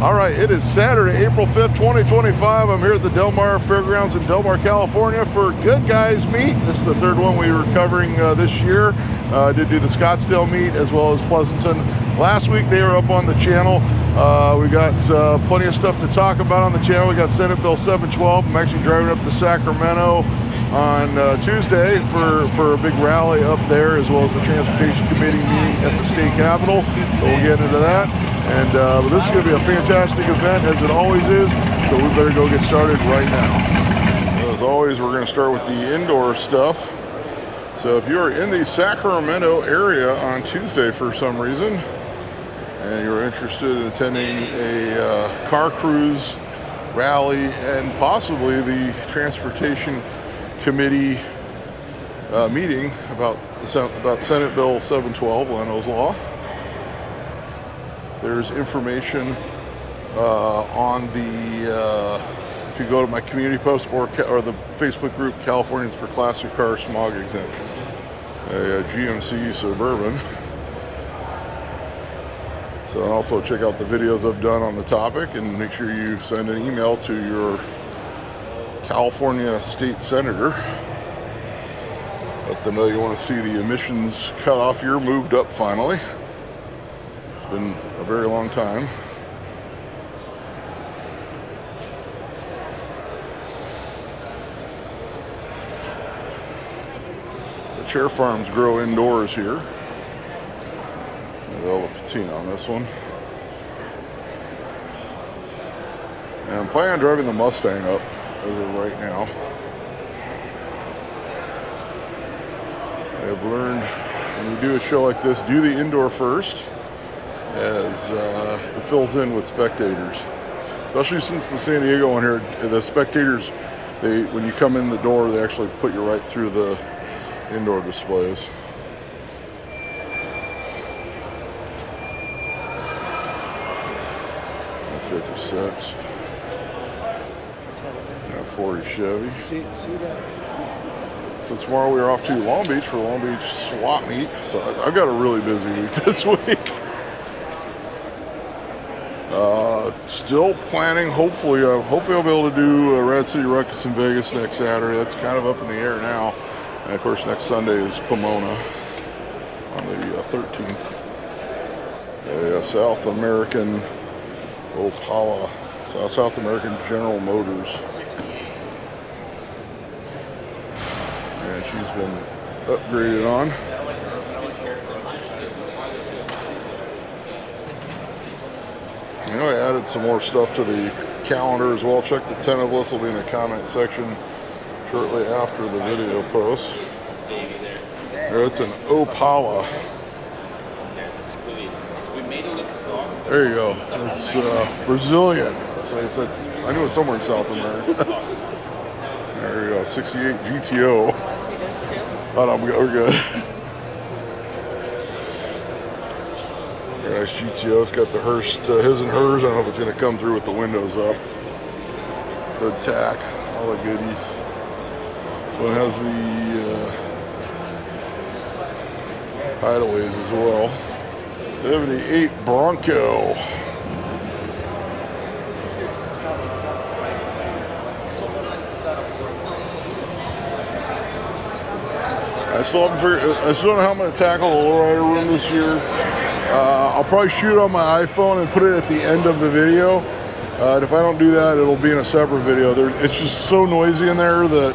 All right, it is Saturday, April 5th, 2025. I'm here at the Del Mar Fairgrounds in Del Mar, California for Good Guys Meet. This is the third one we were covering this year. I did do the Scottsdale meet as well as Pleasanton. Last week they were up on the channel. We got plenty of stuff to talk about on the channel. We got Senate Bill 712. I'm actually driving up to Sacramento on Tuesday for a big rally up there, as well as the Transportation Committee meeting at the state capitol. So we'll get into that. And but this is going to be a fantastic event, as it always is. So we better go get started right now. As always, we're going to start with the indoor stuff. So if you're in the Sacramento area on Tuesday for some reason, and you're interested in attending a car cruise rally and possibly the Transportation Committee meeting about Senate Bill 712, Leno's Law. There's information on the, if you go to my community post or the Facebook group, Californians for Classic Car Smog Exemptions, a GMC Suburban. So and also check out the videos I've done on the topic, and make sure you send an email to your California state senator. Let them know you want to see the emissions cutoff year moved up finally. It's been a very long time. The chair farms grow indoors here. All the patina on this one. And I'm planning on driving the Mustang up as of right now. I've learned when you do a show like this, do the indoor first, as it fills in with spectators. Especially since the San Diego one here, the spectators, when you come in the door, they actually put you right through the indoor displays. 56. 40 Chevy. So tomorrow we are off to Long Beach for Long Beach swap meet. So I've got a really busy week this week. Still planning, hopefully I'll be able to do a Rad City Ruckus in Vegas next Saturday. That's kind of up in the air now. And of course next Sunday is Pomona on the 13th. A South American Opala, South American General Motors. And she's been upgraded on. You know, I added some more stuff to the calendar as well. Check the tentative list, will be in the comment section shortly after the video post. It's an Opala. There you go. It's Brazilian. So I knew it was somewhere in South America. There you go. 68 GTO. Oh no, we're good. Very nice GTO. It's got the Hearst, his and hers. I don't know if it's going to come through with the windows up. Good tack. All the goodies. So it has the hideaways as well. 78 Bronco. I still don't know how I'm going to tackle the Lowrider room this year. I'll probably shoot it on my iPhone and put it at the end of the video. And if I don't do that, it'll be in a separate video. It's just so noisy in there that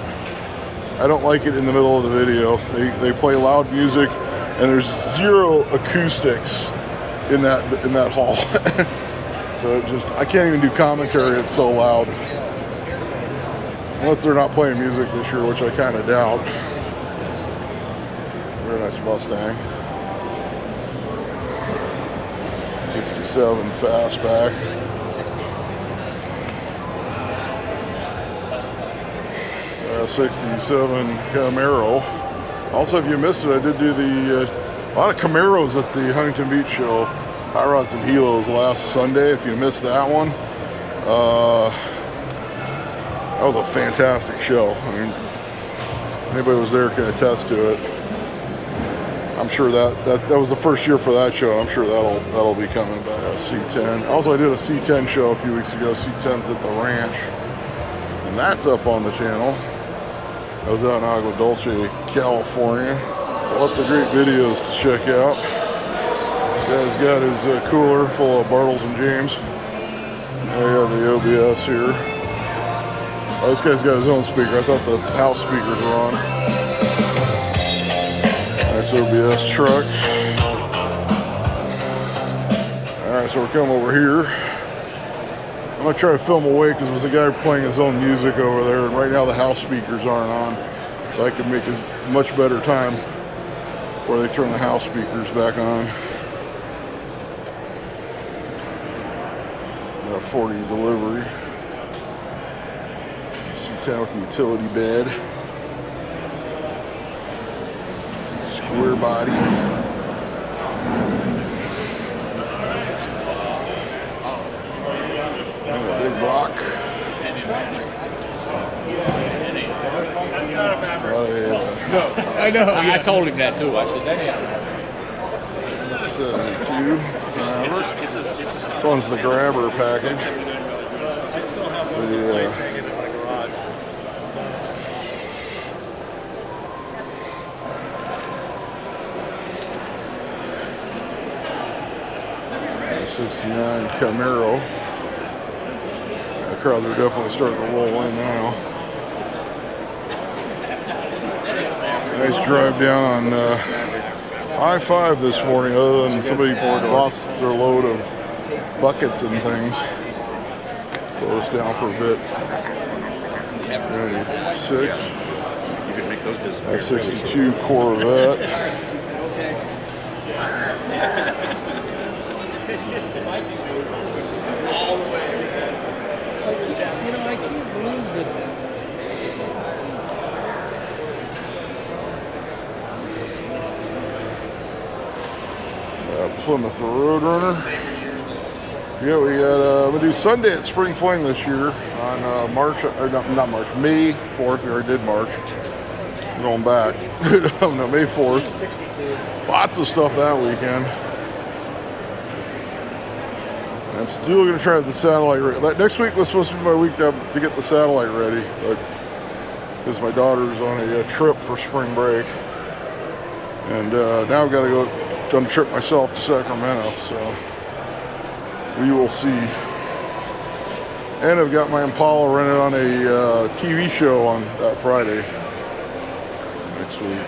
I don't like it in the middle of the video. They play loud music, and there's zero acoustics in that hall. So I can't even do commentary, it's so loud. Unless they're not playing music this year, which I kind of doubt. Very nice Mustang. 67 fastback. 67 Camaro. Also, if you missed it, I did do a lot of Camaros at the Huntington Beach show, High Rods and Helos last Sunday. If you missed that one, that was a fantastic show. I mean, anybody who was there can attest to it. I'm sure that was the first year for that show. I'm sure that'll be coming back. C10. Also, I did a C10 show a few weeks ago. C10's at the ranch, and that's up on the channel. I was out in Agua Dulce, California. So lots of great videos to check out. This guy's got his cooler full of Bartles and James. I got the OBS here. Oh, this guy's got his own speaker. I thought the house speakers were on. Nice OBS truck. Alright, so we're coming over here. I'm going to try to film away because there's a guy playing his own music over there, and right now the house speakers aren't on. So I can make a much better time before they turn the house speakers back on. 40 delivery. C10 with the utility bed. Square body. And a big block. No, I know. I told him that too. I said that ain't. 72. This one's the grabber package. The 69 Camaro. The crowds are definitely starting to roll in now. Nice drive down on I-5 this morning, other than somebody lost their load of buckets and things. Slow us down for a bit. 96. A 62 Corvette. I can't believe that. Plymouth Roadrunner. Yeah, we got, I'm going to do Sunday at Spring Fling this year on not March, May 4th. We already did March. We're going back. No, May 4th. Lots of stuff that weekend. I'm still going to try the satellite ready. Next week was supposed to be my week to get the satellite ready, but because my daughter's on a trip for spring break. And now I've got to go on a trip myself to Sacramento, so we will see. And I've got my Impala rented on a TV show on that Friday next week.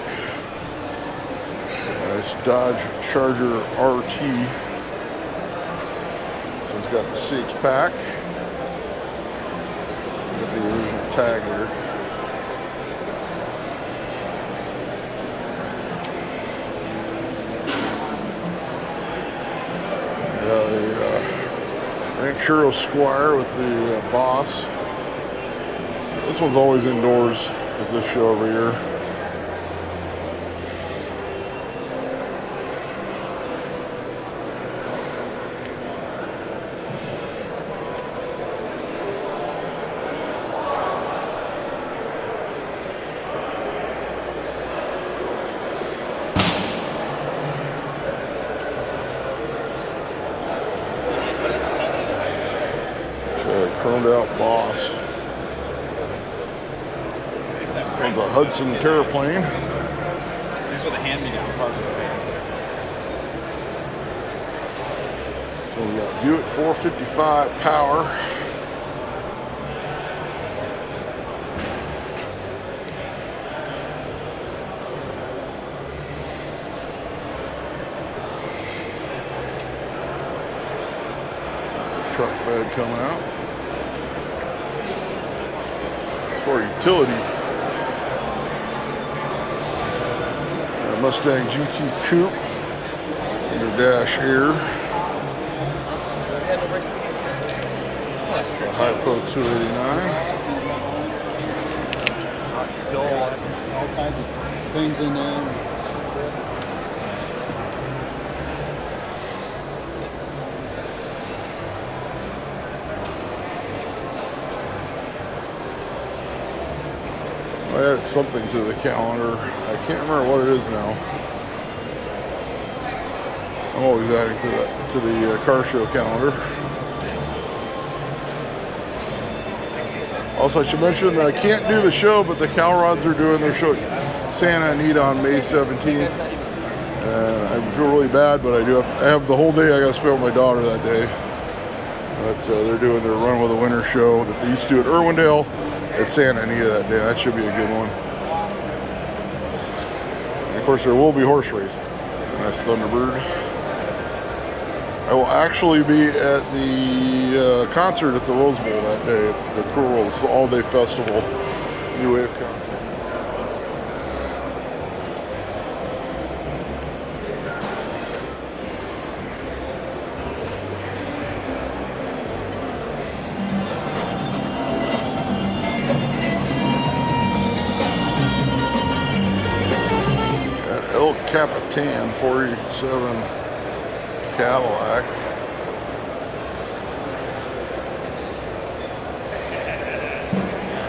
Nice Dodge Charger RT. So it's got the 6-pack. Got the original tag here. Ranchero Squire with the Boss. This one's always indoors with this show every year. Chromed out Boss. One's a Hudson Terraplane. These are the hand-me-down parts of the van. So we got Buick 455 Power. Truck bed coming out. For utility. Mustang GT Coupe under dash here. Hypo 289. Still all kinds of things in there. I added something to the calendar. I can't remember what it is now. I'm always adding to the car show calendar. Also, I should mention that I can't do the show, but the Cow Rods are doing their show Santa Anita on May 17th. And I feel really bad, but I have the whole day I got to spend with my daughter that day. But they're doing their Run with the Winter show that they used to do at Irwindale at Santa Anita that day. That should be a good one. And of course, there will be horse racing. Nice Thunderbird. I will actually be at the concert at the Rose Bowl that day. It's the Cruel World. It's the all-day festival, New Wave concert. Got El Capitan 47 Cadillac.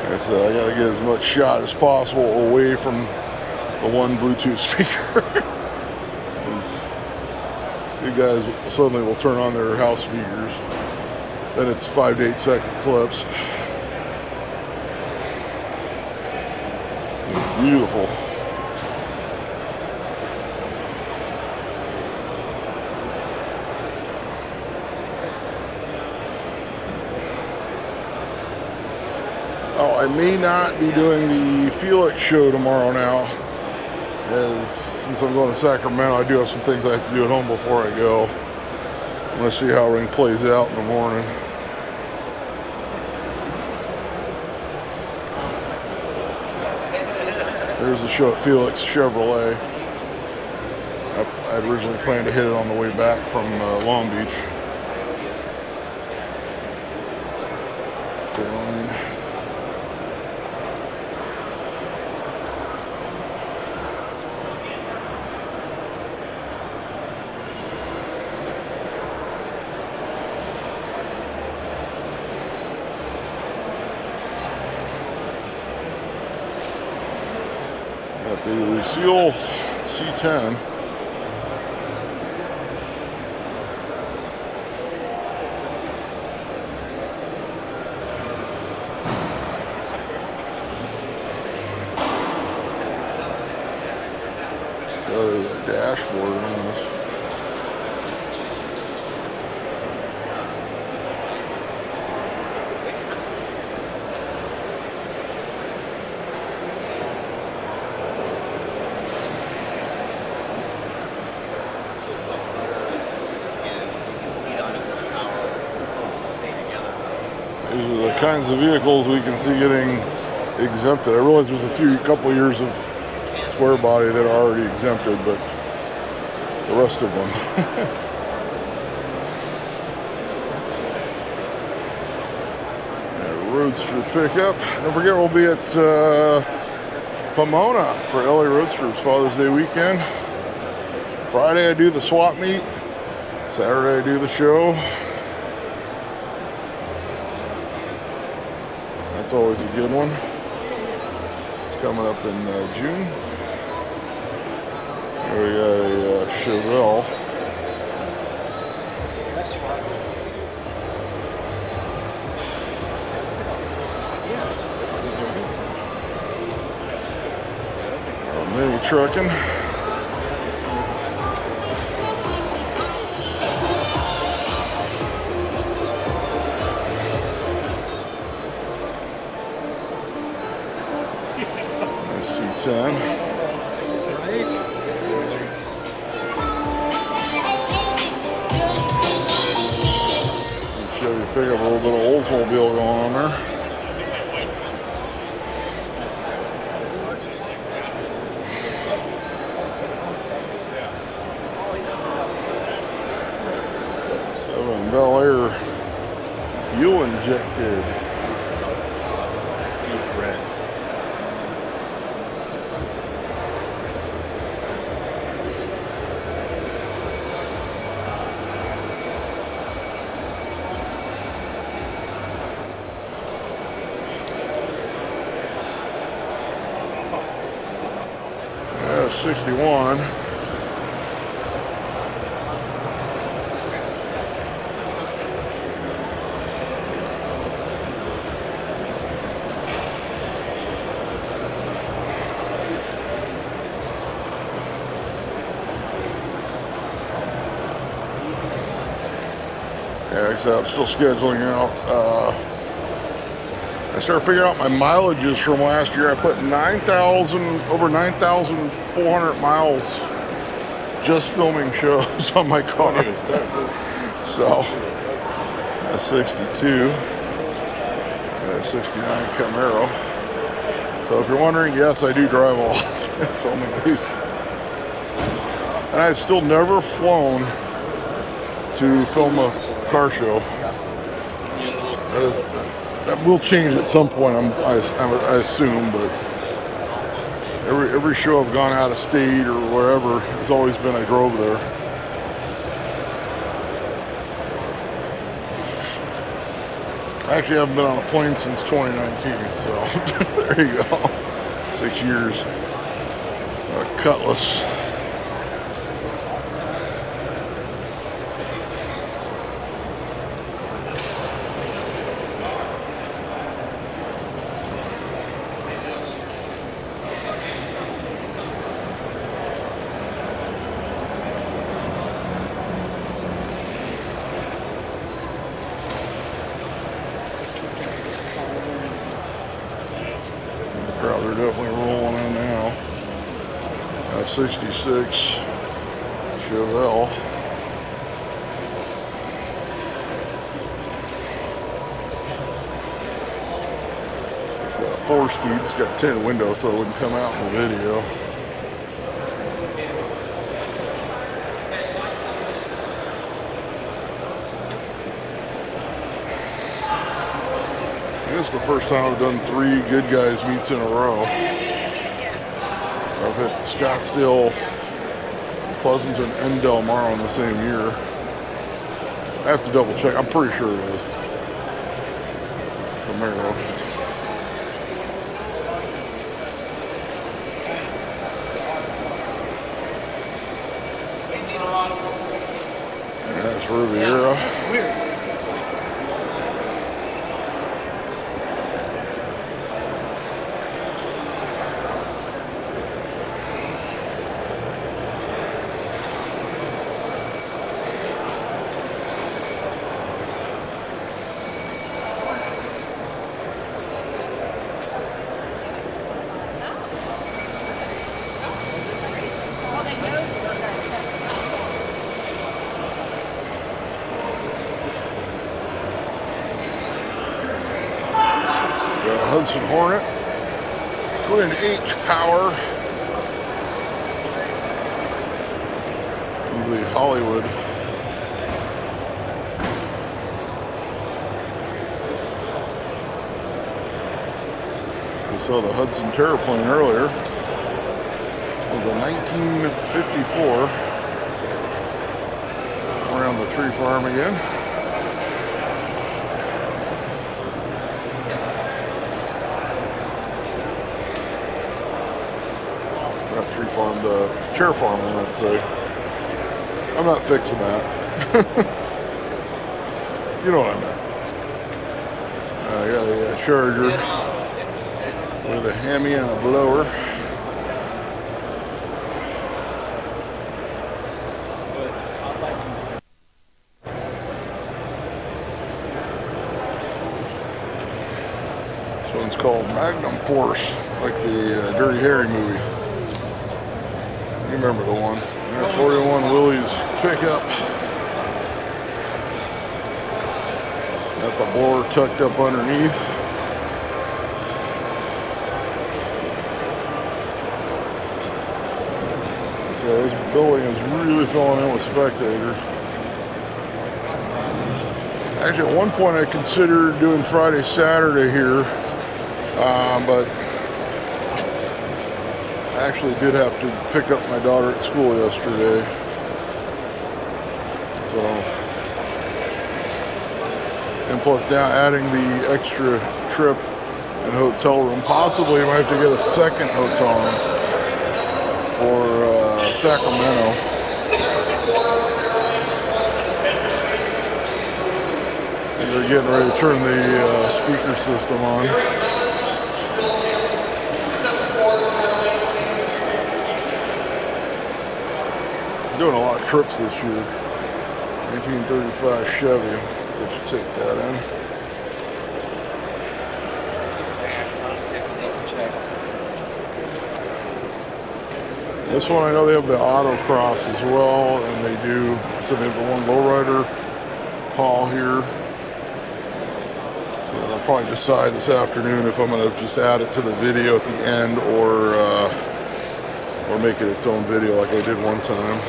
Like I said, I gotta get as much shot as possible away from the one Bluetooth speaker. You guys suddenly will turn on their house speakers. Then it's 5 to 8 second clips. It's beautiful. Oh, I may not be doing the Felix show tomorrow now, since I'm going to Sacramento, I do have some things I have to do at home before I go. I'm going to see how everything plays out in the morning. There's the show at Felix Chevrolet. I originally planned to hit it on the way back from Long Beach. Got the Lucille C10. There's a dashboard on this. These are the kinds of vehicles we can see getting exempted. I realize there's a couple years of square body that are already exempted, but the rest of them. Roadster pickup. Don't forget we'll be at Pomona for LA Roadsters Father's Day weekend. Friday I do the swap meet. Saturday I do the show. That's always a good one. It's coming up in June. Here we got a Chevelle. Mini trucking. C10. Show you pick up a little bit of Oldsmobile going on there. Bel Air fuel injected. Deep red. Yeah, 61. said, I'm still scheduling out. I started figuring out my mileages from last year. I put over 9,400 miles just filming shows on my car. So, a 62, and a 69 Camaro. So if you're wondering, yes, I do drive a lot filming these. And I've still never flown to film a car show. That will change at some point, I assume, but every show I've gone out of state or wherever has always been I drove there. I actually haven't been on a plane since 2019, so there you go. 6 years. Cutlass. Crowd, they're definitely rolling in now. 66 Chevelle. It's got a 4-speed. It's got a tinted window, so it wouldn't come out in the video. This is the first time I've done 3 Good Guys meets in a row. I've hit Scottsdale, Pleasanton, and Del Mar on the same year. I have to double check. I'm pretty sure it is. Camaro. And that's Riviera. Hudson Hornet, twin H power. This is the Hollywood. We saw the Hudson Terraplane earlier. It was a 1954. Around the tree farm again. Tree farm, the chair farm, I would say. I'm not fixing that. You know what I meant. I got a Charger with a Hemi and a blower. This one's called Magnum Force, like the Dirty Harry movie. You remember the one. 41 Willys pickup. Got the blower tucked up underneath. So this building is really filling in with spectators. Actually, at one point I considered doing Friday, Saturday here, but I actually did have to pick up my daughter at school yesterday. So, and plus now adding the extra trip and hotel room. Possibly I might have to get a second hotel room for Sacramento. And they're getting ready to turn the speaker system on. Doing a lot of trips this year. 1935 Chevy. let you take that in. This one, I know they have the autocross as well, and they do, so they have the one Lowrider haul here. So I'll probably decide this afternoon if I'm going to just add it to the video at the end or make it its own video like I did one time.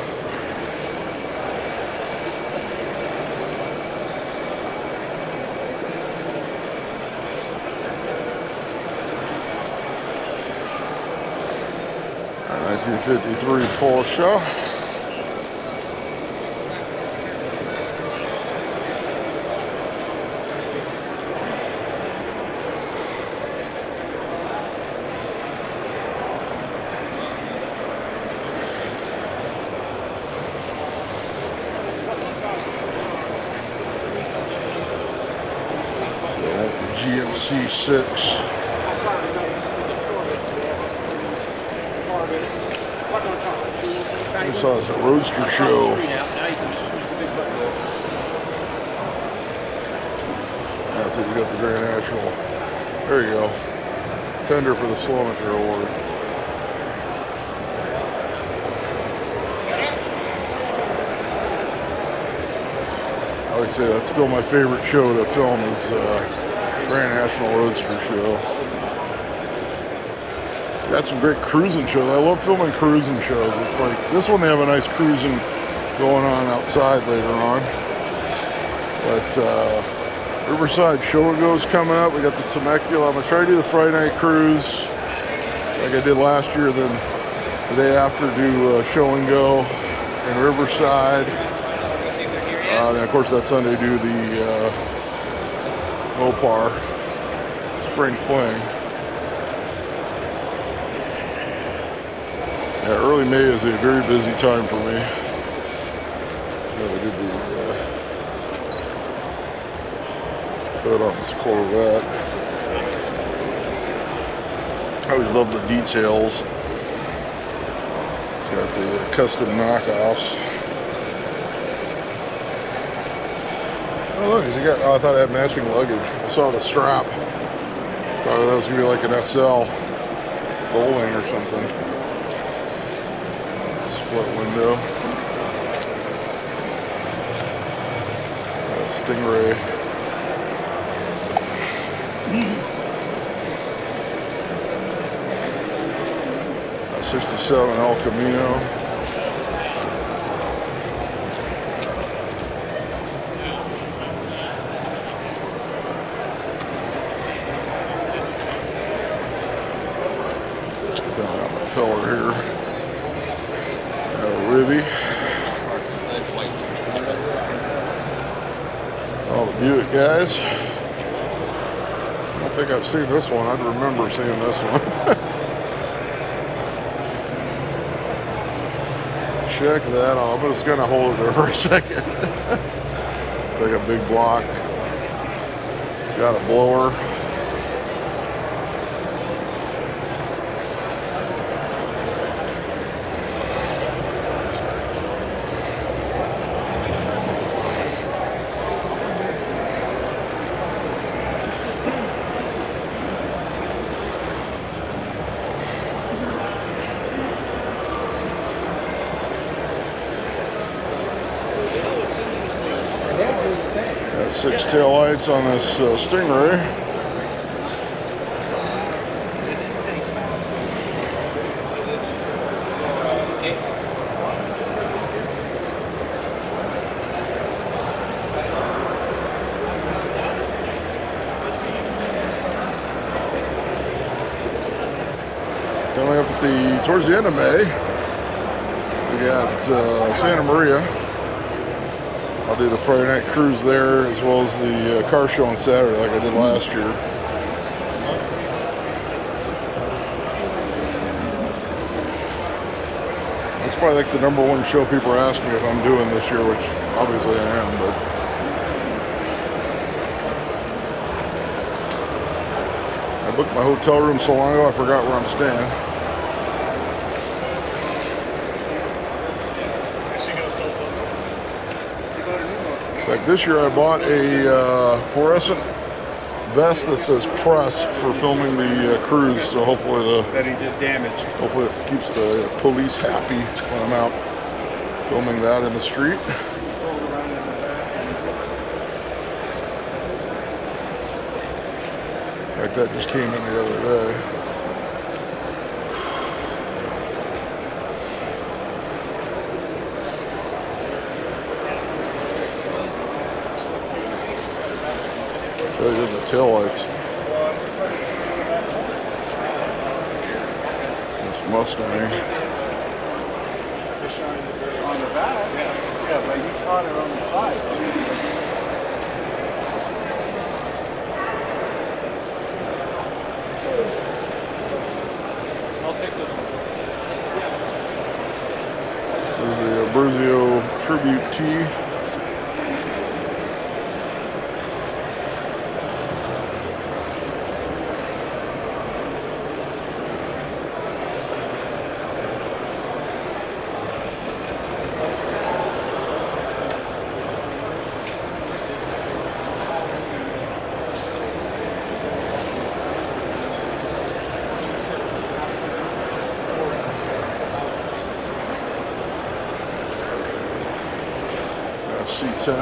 All right, 1953 Porsche. GMC 6. I saw this at Roadster Show. That's it, you got the Very National. There you go. Tender for the Slomaker Award. I always say that's still my favorite show to film is Grand National Roadster Show. Got some great cruising shows. I love filming cruising shows. It's like this one, they have a nice cruising going on outside later on. But Riverside Show and Go's coming up. We got the Temecula. I'm gonna try to do the Friday night cruise like I did last year. Then the day after do Show and Go in Riverside. Then of course that Sunday do the Mopar Spring Fling. Yeah, early May is a very busy time for me. Yeah, we did the hood on this Corvette. I always love the details. It's got the custom knockoffs. Oh look, has he got, oh, I thought it had matching luggage. I saw the strap. Thought that was gonna be like an SL Bowling or something. Split window. Stingray. 67 El Camino. Color here. Ribby. All the Buick guys. I don't think I've seen this one. I'd remember seeing this one. Check that out. I'm just gonna hold it there for a second. It's like a big block. Got a blower. Got 6 tail lights on this Stingray. Coming up at towards the end of May, we got Santa Maria. I'll do the Friday night cruise there as well as the car show on Saturday like I did last year. That's probably like the #1 show people are asking me if I'm doing this year, which obviously I am, but I booked my hotel room so long ago I forgot where I'm staying. this year I bought a fluorescent vest that says press for filming the cruise, so hopefully that he just damaged. Hopefully it keeps the police happy when I'm out filming that in the street. In fact, that just came in the other day. Right in the taillights. This Mustang. On the back? Yeah, but you caught it on the side. I'll take this one. There's the Abruzio Tribute Tee. C10.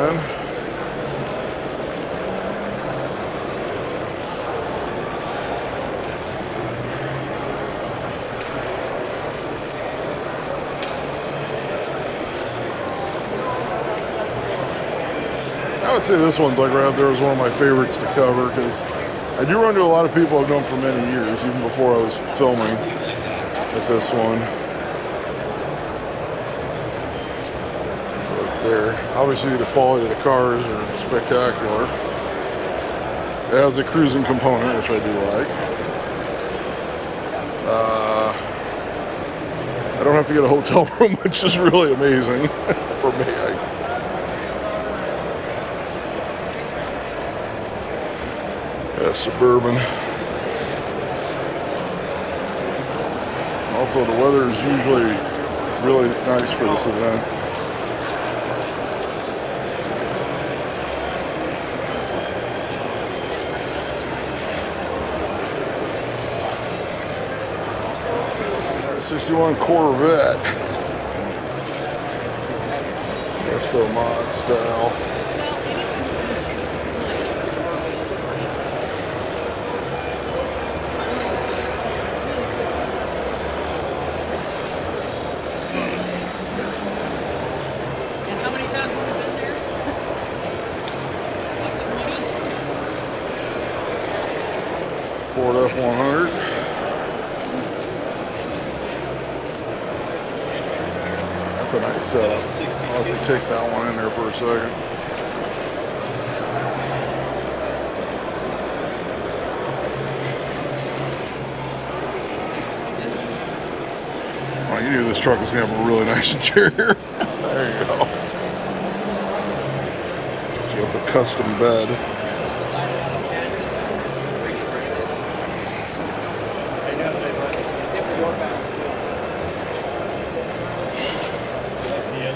I would say this one's like right up there as one of my favorites to cover because I do run into a lot of people I've known for many years, even before I was filming at this one. There. Obviously the quality of the cars are spectacular. It has a cruising component, which I do like. I don't have to get a hotel room, which is really amazing for me. Suburban. Also, the weather is usually really nice for this event. '61 Corvette. Resto mod style. Ford F-100. That's a nice setup. I'll have to take that one in there for a second. Well, you knew this truck was going to have a really nice interior. There you go. So you have the custom bed.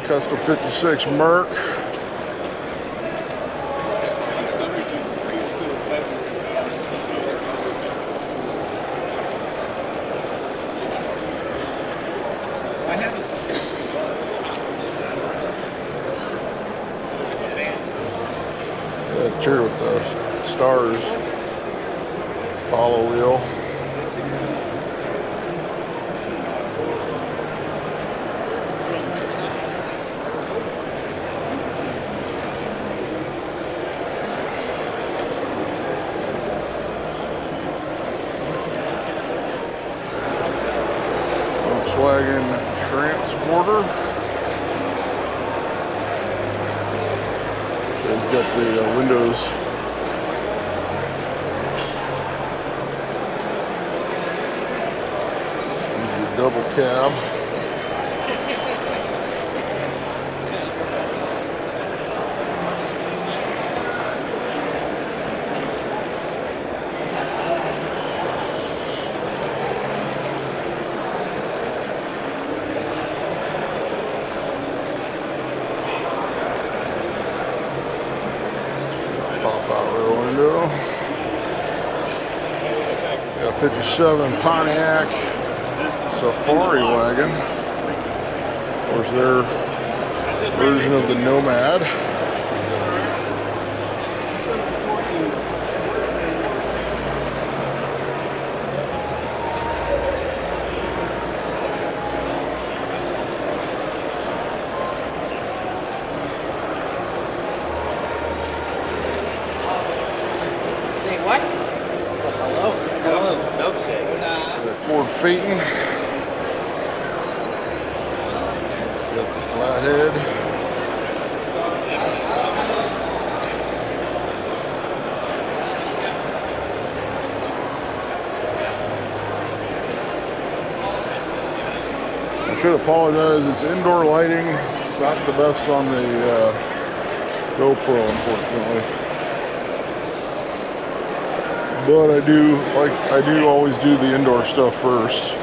Custom 56 Merc. That chair with the stars. Apollo wheel. Volkswagen Transporter. It's got the windows. This is the double cab. 57 Pontiac Safari wagon. Of course, their version of the Nomad. Ford Phaeton. Got the flathead. I should apologize, it's indoor lighting. It's not the best on the GoPro, unfortunately. But I do always do the indoor stuff first.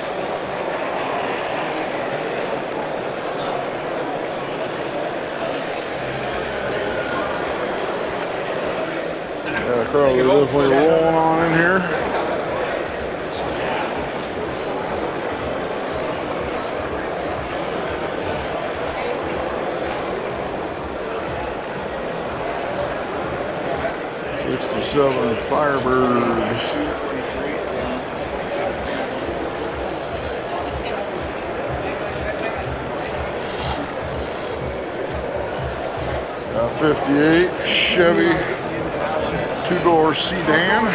Yeah, crowd is definitely rolling on in here. '67 Firebird. 58 Chevy two-door sedan.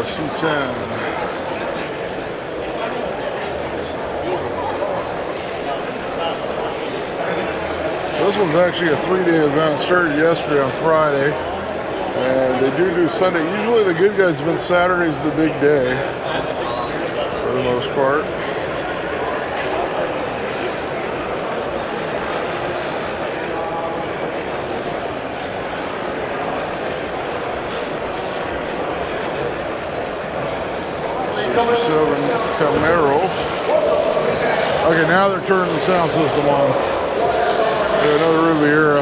C10. So this one's actually a 3-day event. Started yesterday on Friday, and they do Sunday. Usually the Good Guys event Saturday's the big day for the most part. Camaro. Okay, now they're turning the sound system on. Yeah, another Riviera.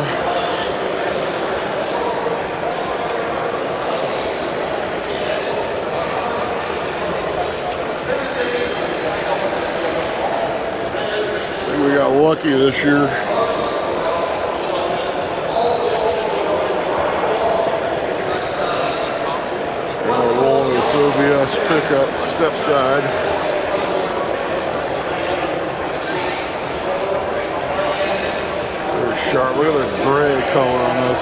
I think we got lucky this year. Rolling this OBS pickup step side. Sharp. Look at the gray color on this.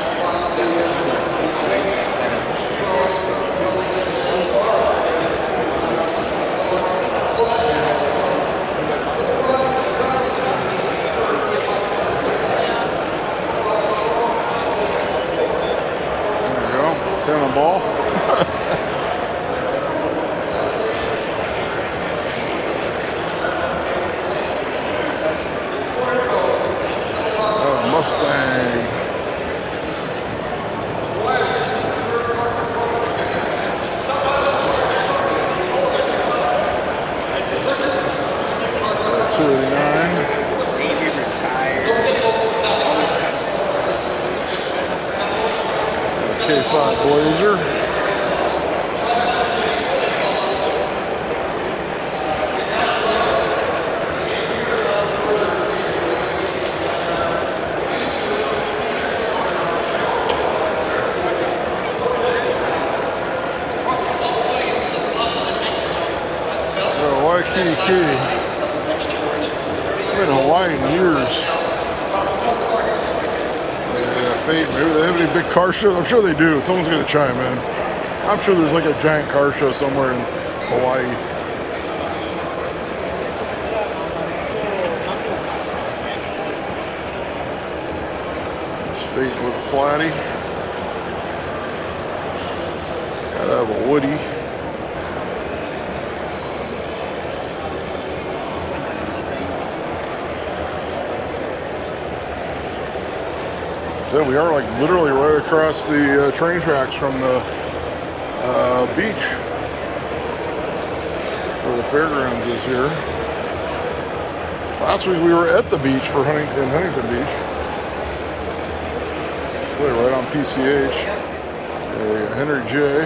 There we go. 10 a ball. Mustang. K5 Blazer. Waikiki. I've been in Hawaii in years. Maybe they have any big car shows? I'm sure they do. Someone's going to chime in. I'm sure there's like a giant car show somewhere in Hawaii. Just Phaeton with a flatty. Gotta have a woody. So we are like literally right across the train tracks from the beach. for the fairgrounds this year. Last week we were at the beach for Huntington Beach. Really right on PCH. Henry J.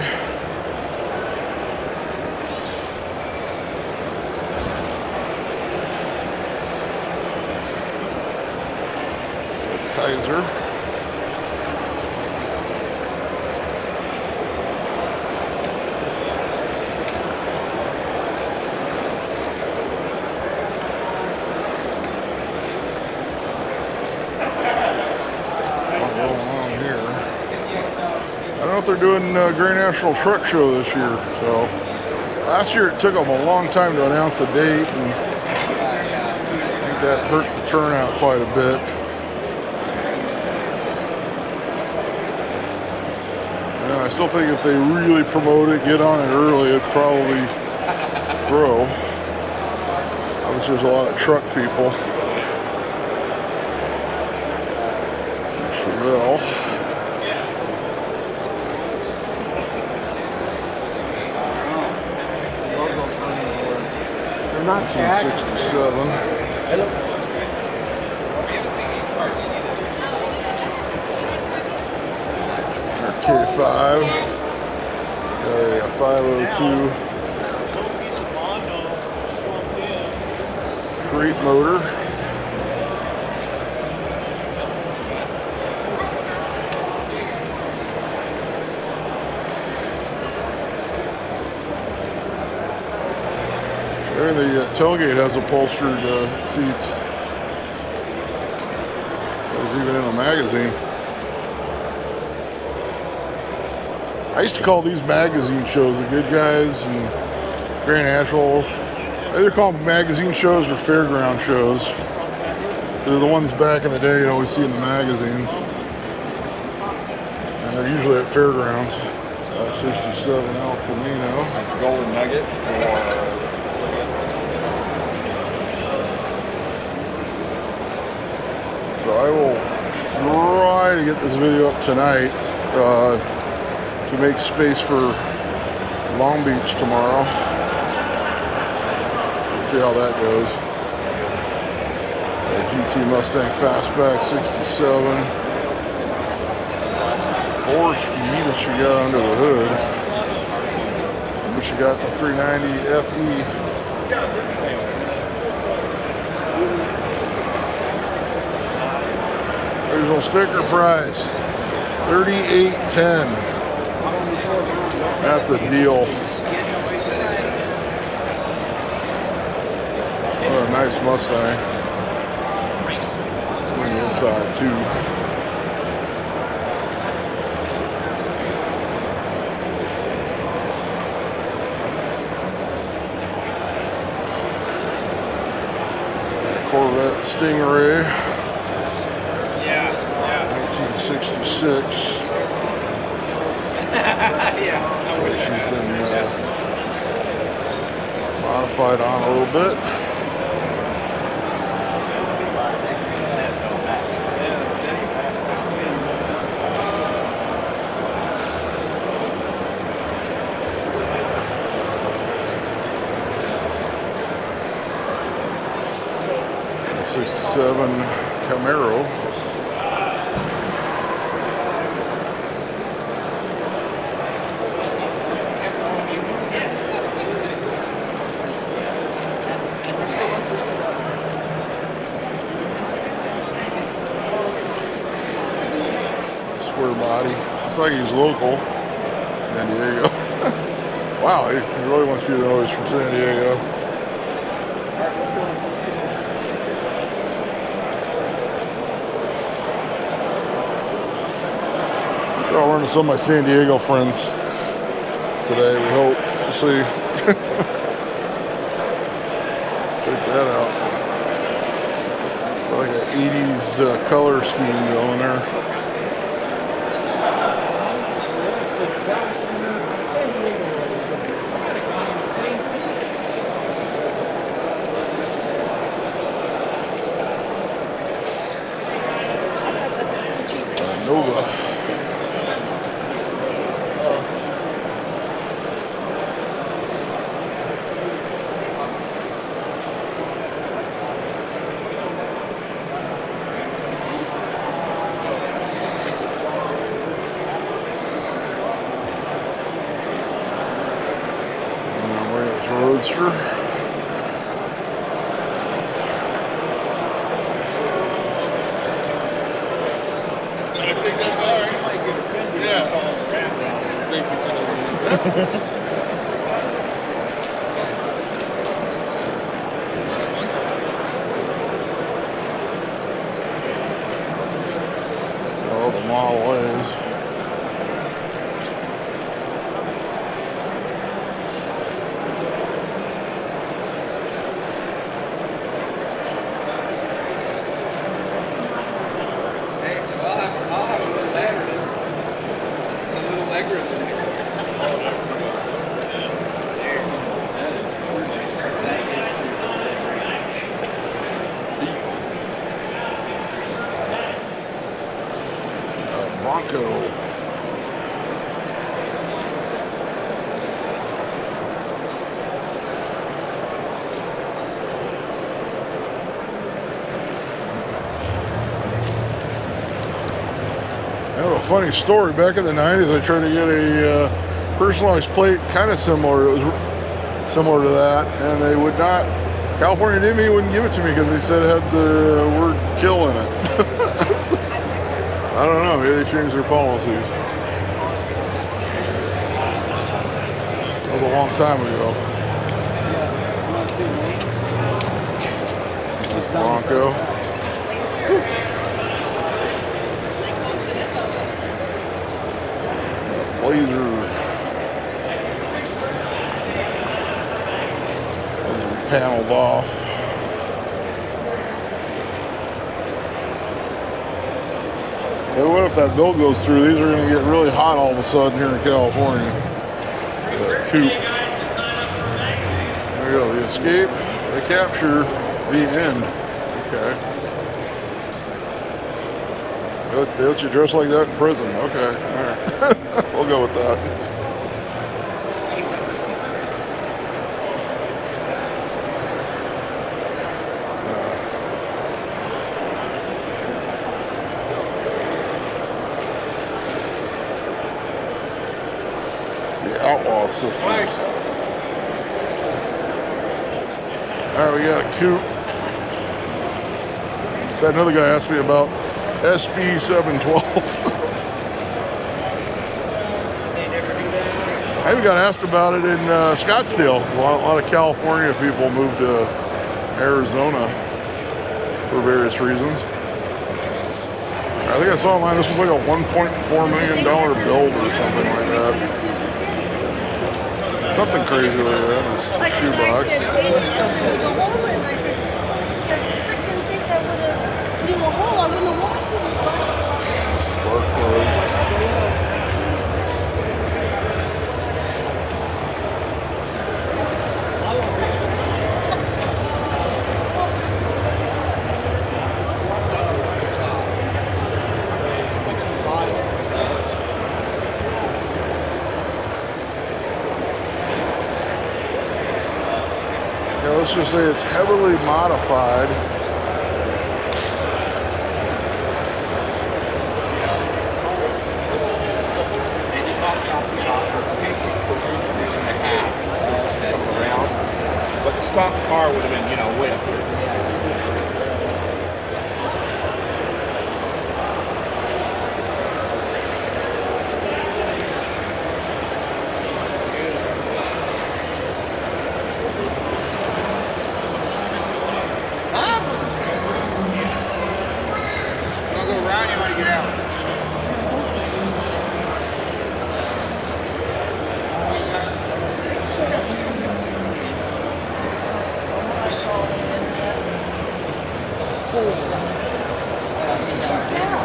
Kaiser. They're doing Grand National Truck Show this year. So last year it took them a long time to announce a date, and I think that hurt the turnout quite a bit. And I still think if they really promote it, get on it early, it'd probably grow. Obviously there's a lot of truck people. Chevelle. Not 1967. K5. Got a 502 crate motor. Even the tailgate has upholstered seats. It was even in a magazine. I used to call these magazine shows the Goodguys and Grand National. I either call them magazine shows or fairground shows. They're the ones back in the day you'd always see in the magazines. And they're usually at fairgrounds. 67 El Camino. Golden Nugget or So I will try to get this video up tonight to make space for Long Beach tomorrow. We'll see how that goes. GT Mustang Fastback 67. 4-speed that she got under the hood. And she got the 390 FE. Original sticker price, $38.10. That's a deal. What a nice Mustang. On the inside too. Corvette Stingray. 1966. So she's been modified on a little bit. A 67 Camaro. Body. Looks like he's local. San Diego. Wow, he really wants you to know he's from San Diego. So I'll run into some of my San Diego friends today, we hope. We'll see. Check that out. It's like an 80s color scheme going there. Nova. Roadster. Oh, the Model A's. I'll have a little ladder. It's a little Legris in there. Bronco. I have a funny story. Back in the 90s, I tried to get a personalized plate kind of similar. It was similar to that, and they would not. California DMV wouldn't give it to me because they said it had the word kill in it. I don't know. Maybe they changed their policies. That was a long time ago. This is Bronco. Blazer. Those are paneled off. Tell you what, if that build goes through, these are going to get really hot all of a sudden here in California. The coupe. There you go. The Escape. They capture the end. Okay. They let you dress like that in prison. Okay. All right. We'll go with that. The Outlaw system. All right, we got a coupe. So another guy asked me about SB 712. I even got asked about it in Scottsdale. A lot of California people moved to Arizona for various reasons. I think I saw online this was like a $1.4 million build or something like that. Something crazy like that. This shoebox. I said, there was a hole in. I said, I freaking think I would have knew a hole. I wouldn't have walked in it. Spark plug. Let's just say it's heavily modified. Something around, but the stock car would have been, you know, way up here.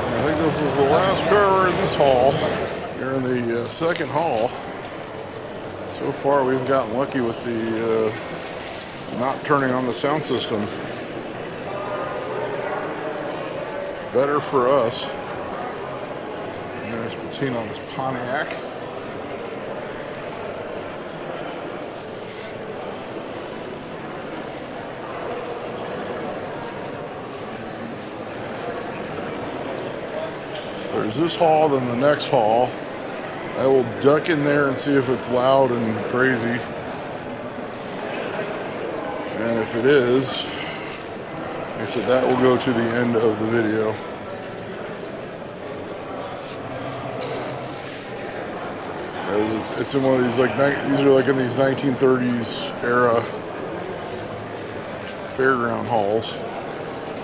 I think this is the last car in this haul. You're in the second haul. So far, we've gotten lucky with the not turning on the sound system. Better for us. And there's patina on this Pontiac. There's this haul, then the next haul. I will duck in there and see if it's loud and crazy. And if it is, like I said, that will go to the end of the video. It's in one of these, like, these are like in these 1930s era fairground halls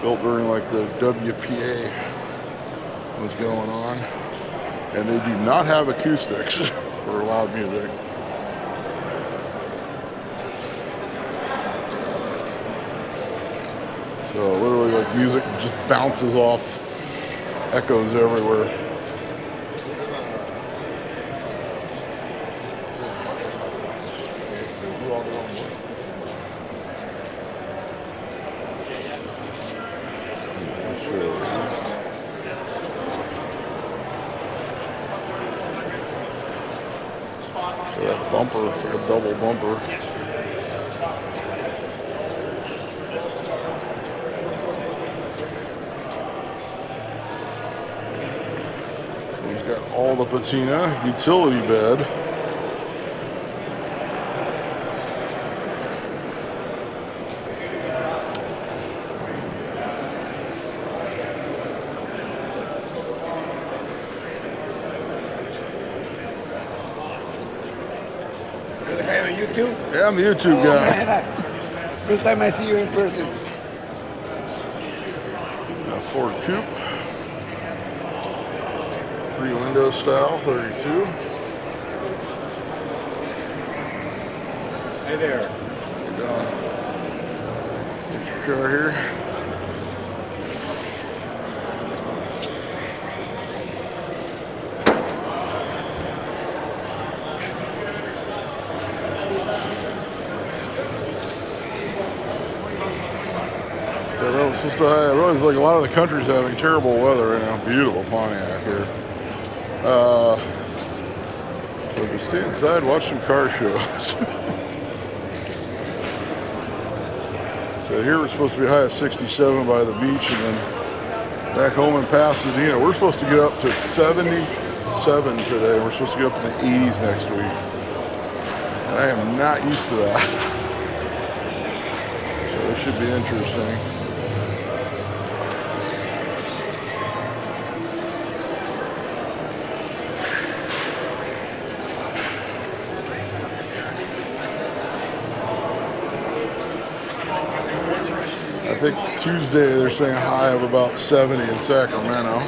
built during like the WPA was going on, and they do not have acoustics for loud music. So literally, like, music just bounces off, echoes everywhere. So that bumper, it's like a double bumper. He's got all the patina, utility bed. You're the guy on YouTube? Yeah, I'm the YouTube Oh, guy. man, first time I see you in person. Ford Coupe. 3-window style, 32. Hey there. Get your car here. So I realize like a lot of the country's having terrible weather right now. Beautiful Pontiac here. So if you stay inside, watch some car shows. So here we're supposed to be high at 67 by the beach, and then back home in Pasadena, we're supposed to get up to 77 today. We're supposed to get up in the 80s next week. And I am not used to that. So this should be interesting. I think Tuesday they're saying a high of about 70 in Sacramento.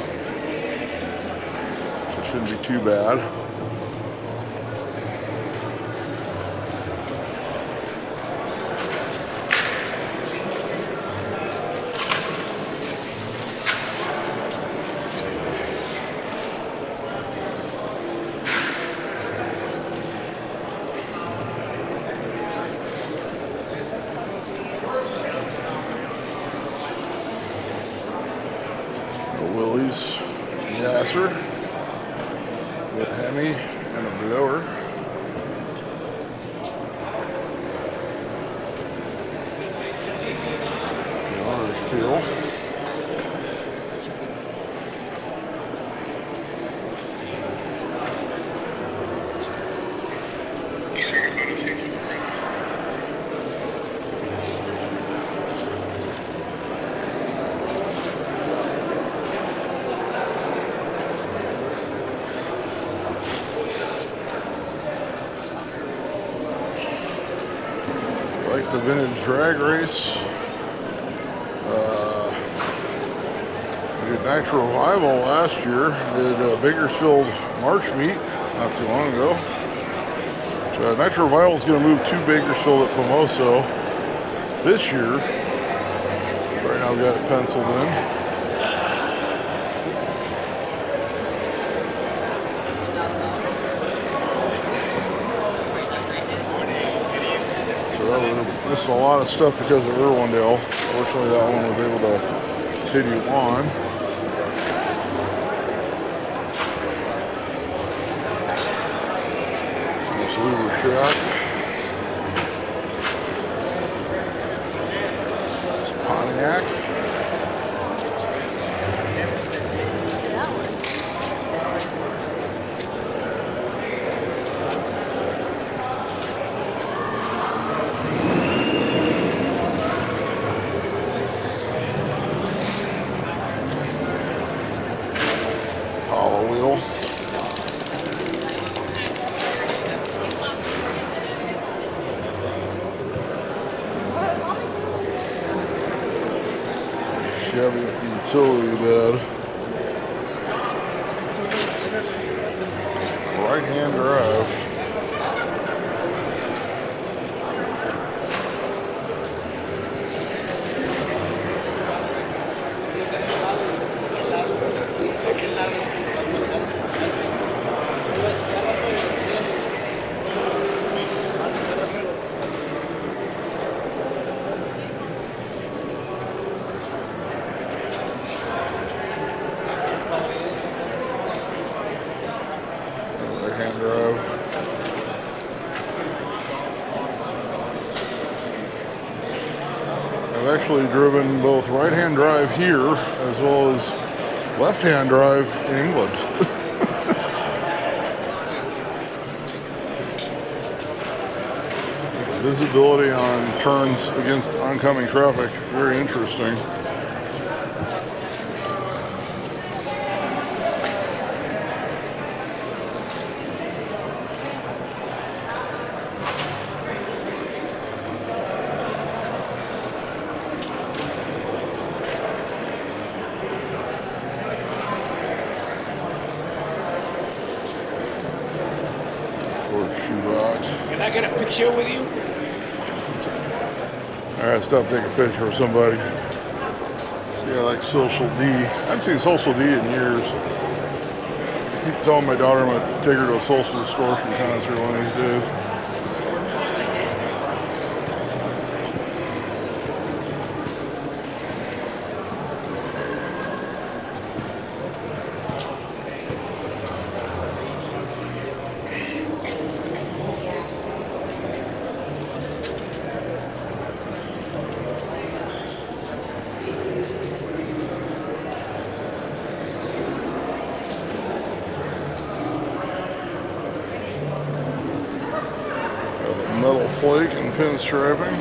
So it shouldn't be too bad. Willie's Yasser with Hemi and a blower. The honors peel. Like the vintage drag race. We did Nitro Revival last year. Did Bakersfield March meet not too long ago. So Nitro Revival is going to move to Bakersfield at Famoso this year. Right now we've got it penciled in. Missing a lot of stuff because of Irwindale. Fortunately, that one was able to continue on. This Lowrider shot. This Pontiac. Chevy with the utility bed. Right-hand drive. Right-hand drive. I've actually driven both right-hand drive here as well as left-hand drive in England. It's visibility on turns against oncoming traffic, very interesting. Shoebox. Can I get a picture with you? Alright, stop taking a picture of somebody. See, I like Social D. I haven't seen Social D in years. I keep telling my daughter I'm going to take her to a Social Distortion concert one of these days. Metal flake and pinstriping.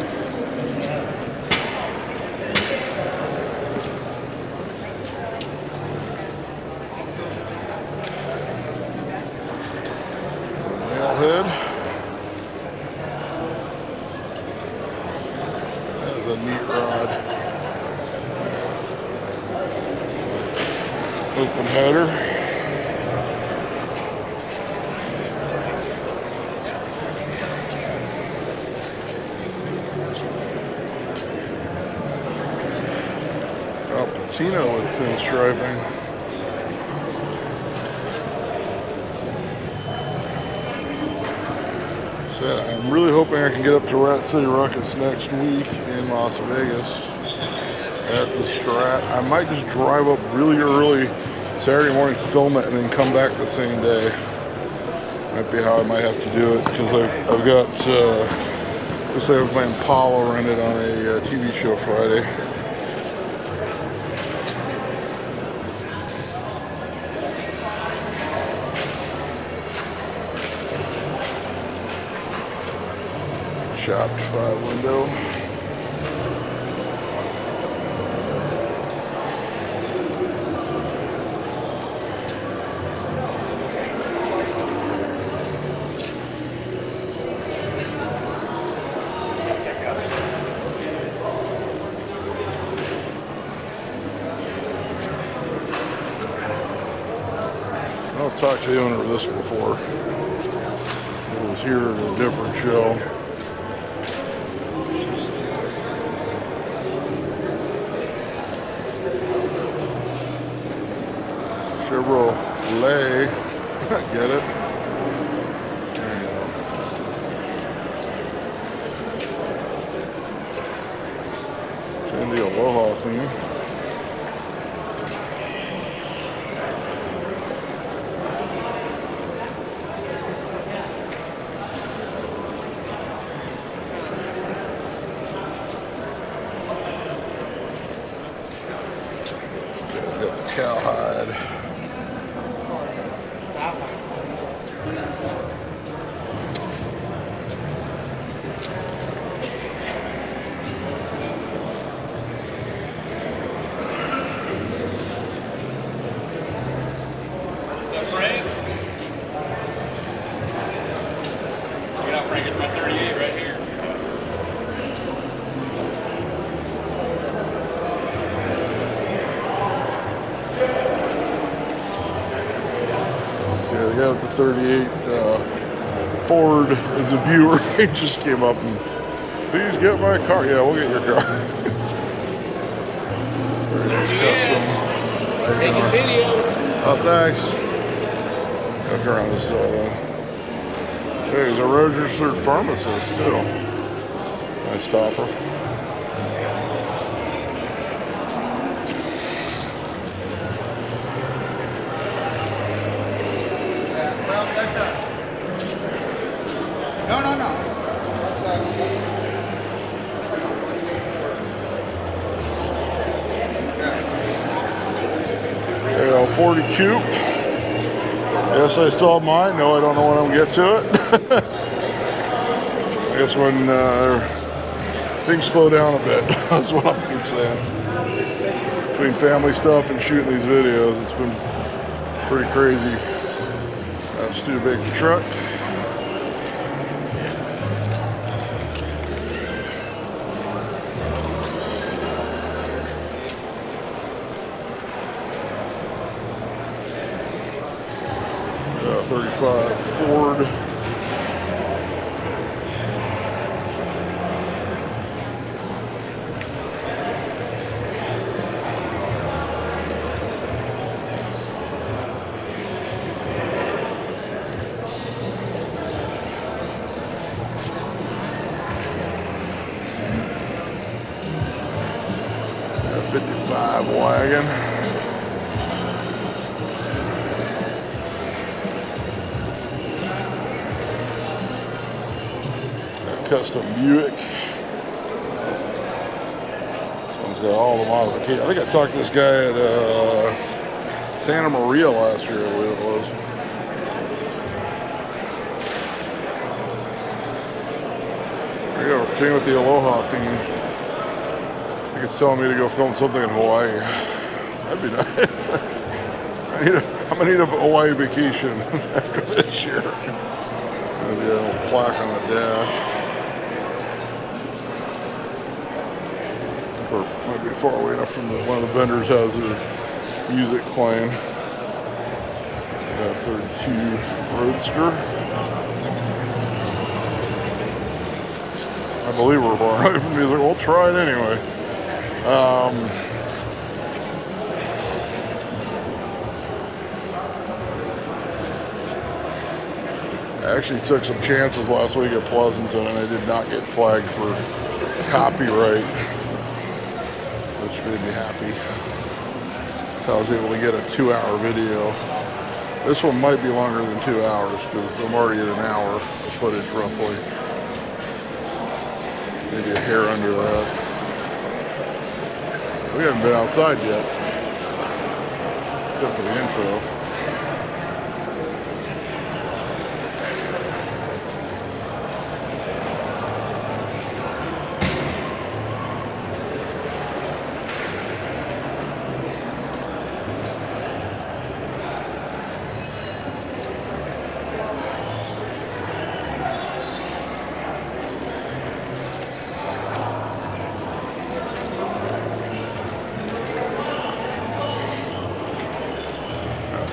Nailhead. That is a neat rod. Open header. Patina with pinstriping. So I'm really hoping I can get up to Rat City Ruckus next week in Las Vegas at the Strat. I might just drive up really early Saturday morning, film it, and then come back the same day. Might be how I might have to do it because I've got just have my Impala rented on a TV show Friday. Chopped 5 window. I've talked to the owner of this before. It was here at a different show. Chevrolet, get it? There you go. It's in the Aloha theme. Got the cowhide. 38 Ford as a viewer. He just came up and, please get my car. Yeah, we'll get your car. Very nice custom. Taking video. Oh, thanks. Look around this side. Hey, he's a registered pharmacist too. Nice topper. No, no, no. There you go, 40 Coupe. Yes, I still have mine. No, I don't know when I'm gonna get to it. I guess when things slow down a bit. That's what I keep saying. Between family stuff and shooting these videos, it's been pretty crazy. Studebaker truck. Yeah, 35 Ford. Yeah, 55 wagon. Custom Buick. This one's got all the modifications. I think I talked to this guy at Santa Maria last year, I believe it was. There you go, came with the Aloha theme. I think it's telling me to go film something in Hawaii. That'd be nice. I'm gonna need a Hawaii vacation after this year. Maybe a little plaque on the dash. Or might be far away enough from one of the vendors has their music playing. Got a 32 Roadster. I believe we're far away from music. We'll try it anyway. I actually took some chances last week at Pleasanton and I did not get flagged for copyright, which made me happy. So I was able to get a 2-hour video. This one might be longer than 2 hours because I'm already at an hour of footage roughly. Maybe a hair under that. We haven't been outside yet, except for the intro.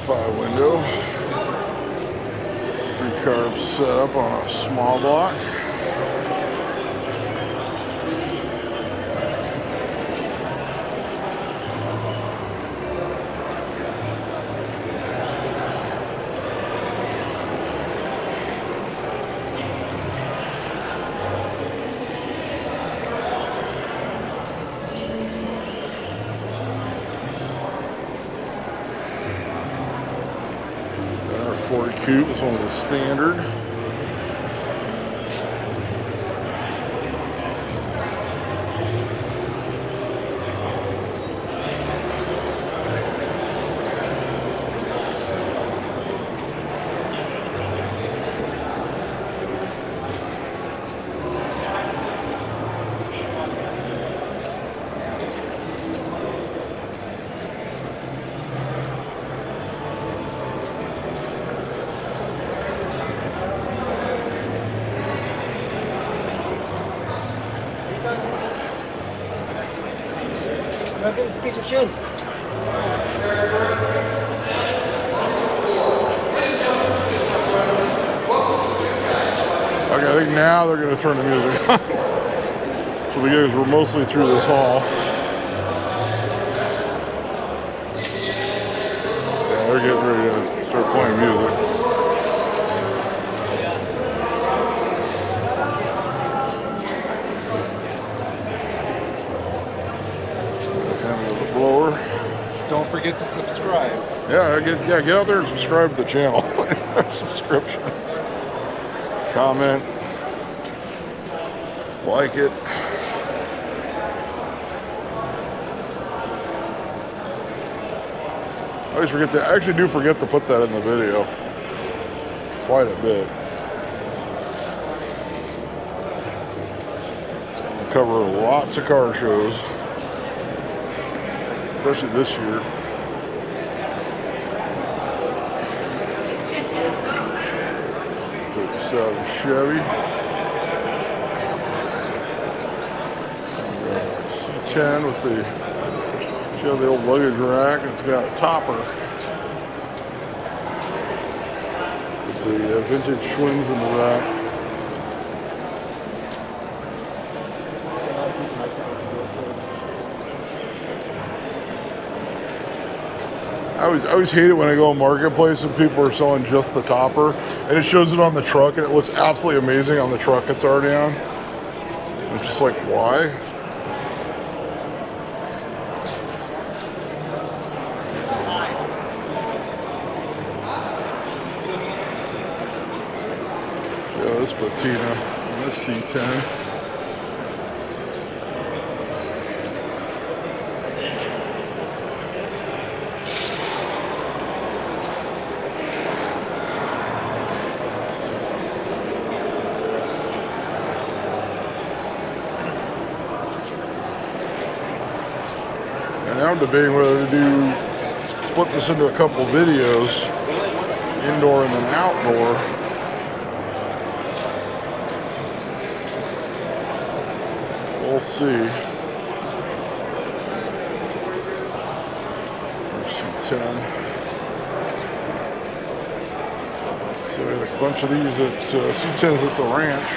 Five window, 3 carbs set up on a small block. Our 40 Coupe, this one's a standard. Piece of shit. now they're going to turn the music on. So the guys were mostly through this hall. Yeah, they're getting ready to start playing music. Hand with the blower. Don't forget to subscribe. Yeah, get out there and subscribe to the channel. Subscriptions. Comment. Like it. I always forget that. I actually do forget to put that in the video. Quite a bit. We cover lots of car shows. Especially this year. 57 Chevy. C10 with the, see how the old luggage rack, it's got a topper. With the vintage Schwinn's in the rack. I always hate it when I go to Marketplace and people are selling just the topper and it shows it on the truck and it looks absolutely amazing on the truck it's already on. It's just like, why? Yeah, this patina, this C10. And now I'm debating whether to split this into a couple videos, indoor and then outdoor. We'll see. C10. So we had a bunch of these at C10s at the ranch.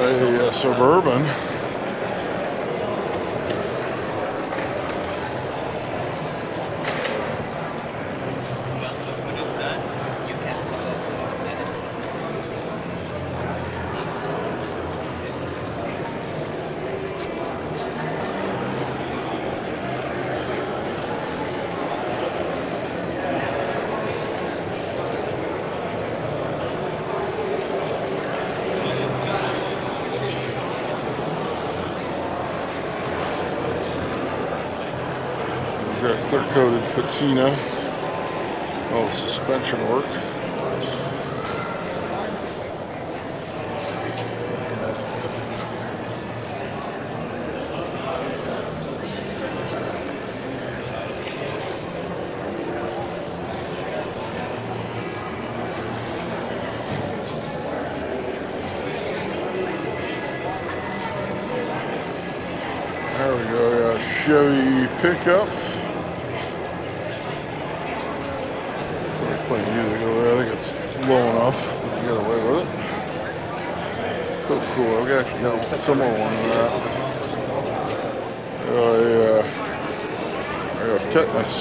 A Suburban. Got clear-coated patina. Oh, suspension work. There we go. Got a Chevy pickup. Playing music over there. I think it's low enough to get away with it. So cool. I've actually got a similar one to that. I got tetanus.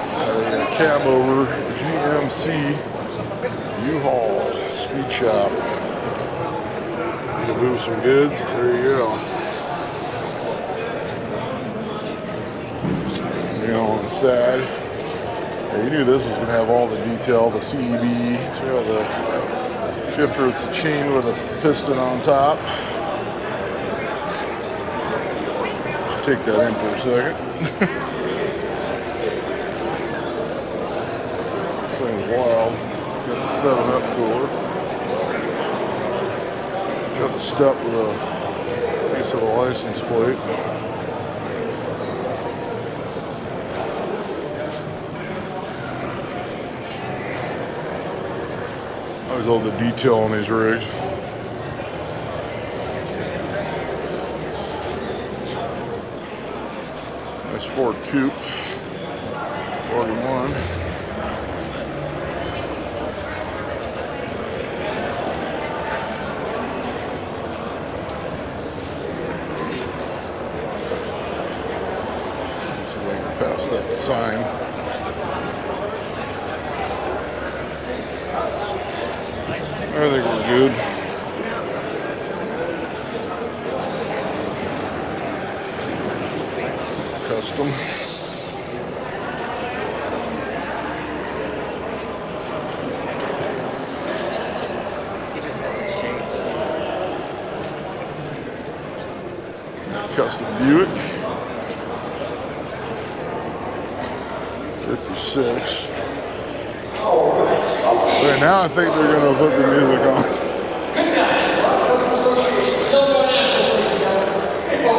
I got a cab over GMC U-Haul Speed Shop. You can move some goods. There you go. You know, on the side. Yeah, you knew this was going to have all the detail, the CEB, so you have the shifter, it's a chain with a piston on top. Take that in for a second. This thing's wild. Got the 7-Up cooler. Got the step with a piece of a license plate. I always love the detail on these rigs. Nice Ford coupe. on. See if I can pass that sign. I think we're good. Custom. Custom Buick. 56. Okay, now I think they're going to put the music on.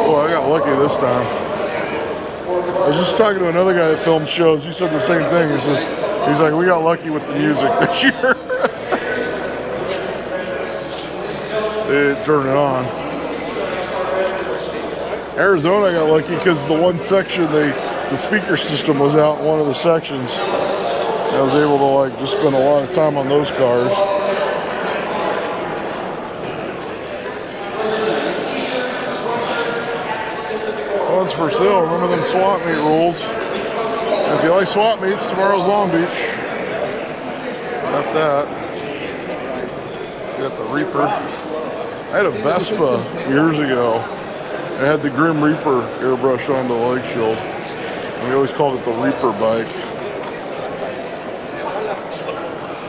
Oh, I got lucky this time. I was just talking to another guy that filmed shows. He said the same thing. He says, he's like, we got lucky with the music this year. They didn't turn it on. Arizona got lucky because the one section, the speaker system was out in one of the sections. I was able to like just spend a lot of time on those cars. One's for sale. Remember them swap meet rules. And if you like swap meets, tomorrow's Long Beach. Got that. Got the Reaper. I had a Vespa years ago. It had the Grim Reaper airbrushed onto the leg shield. And we always called it the Reaper bike.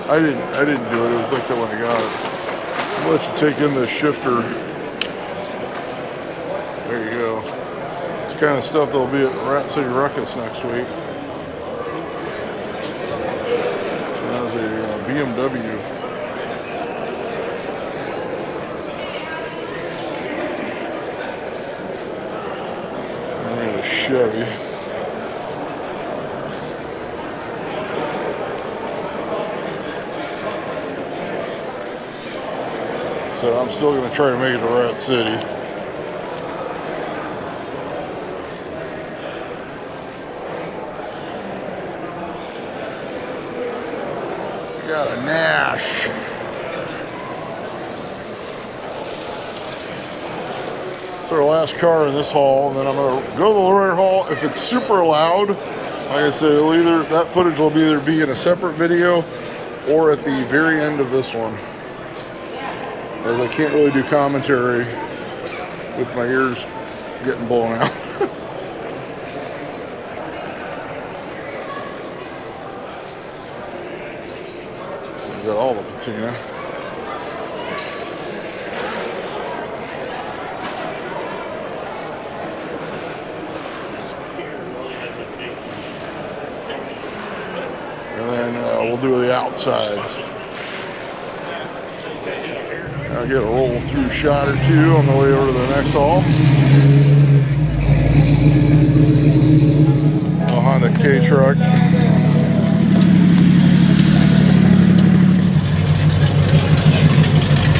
I didn't do it. It was like that when I got it. I'll let you take in the shifter. There you go. It's the kind of stuff that'll be at Rat City Ruckus next week. So that was a BMW. And a Chevy. So I'm still going to try to make it to Rat City. We got a Nash. It's our last car in this haul, and then I'm going to go to the Lowrider haul. If it's super loud, like I said, it'll either, that footage will either be in a separate video or at the very end of this one. As I can't really do commentary with my ears getting blown out. We got all the patina. And then we'll do the outsides. I'll get a roll through shot or two on the way over to the next haul. A Honda K truck.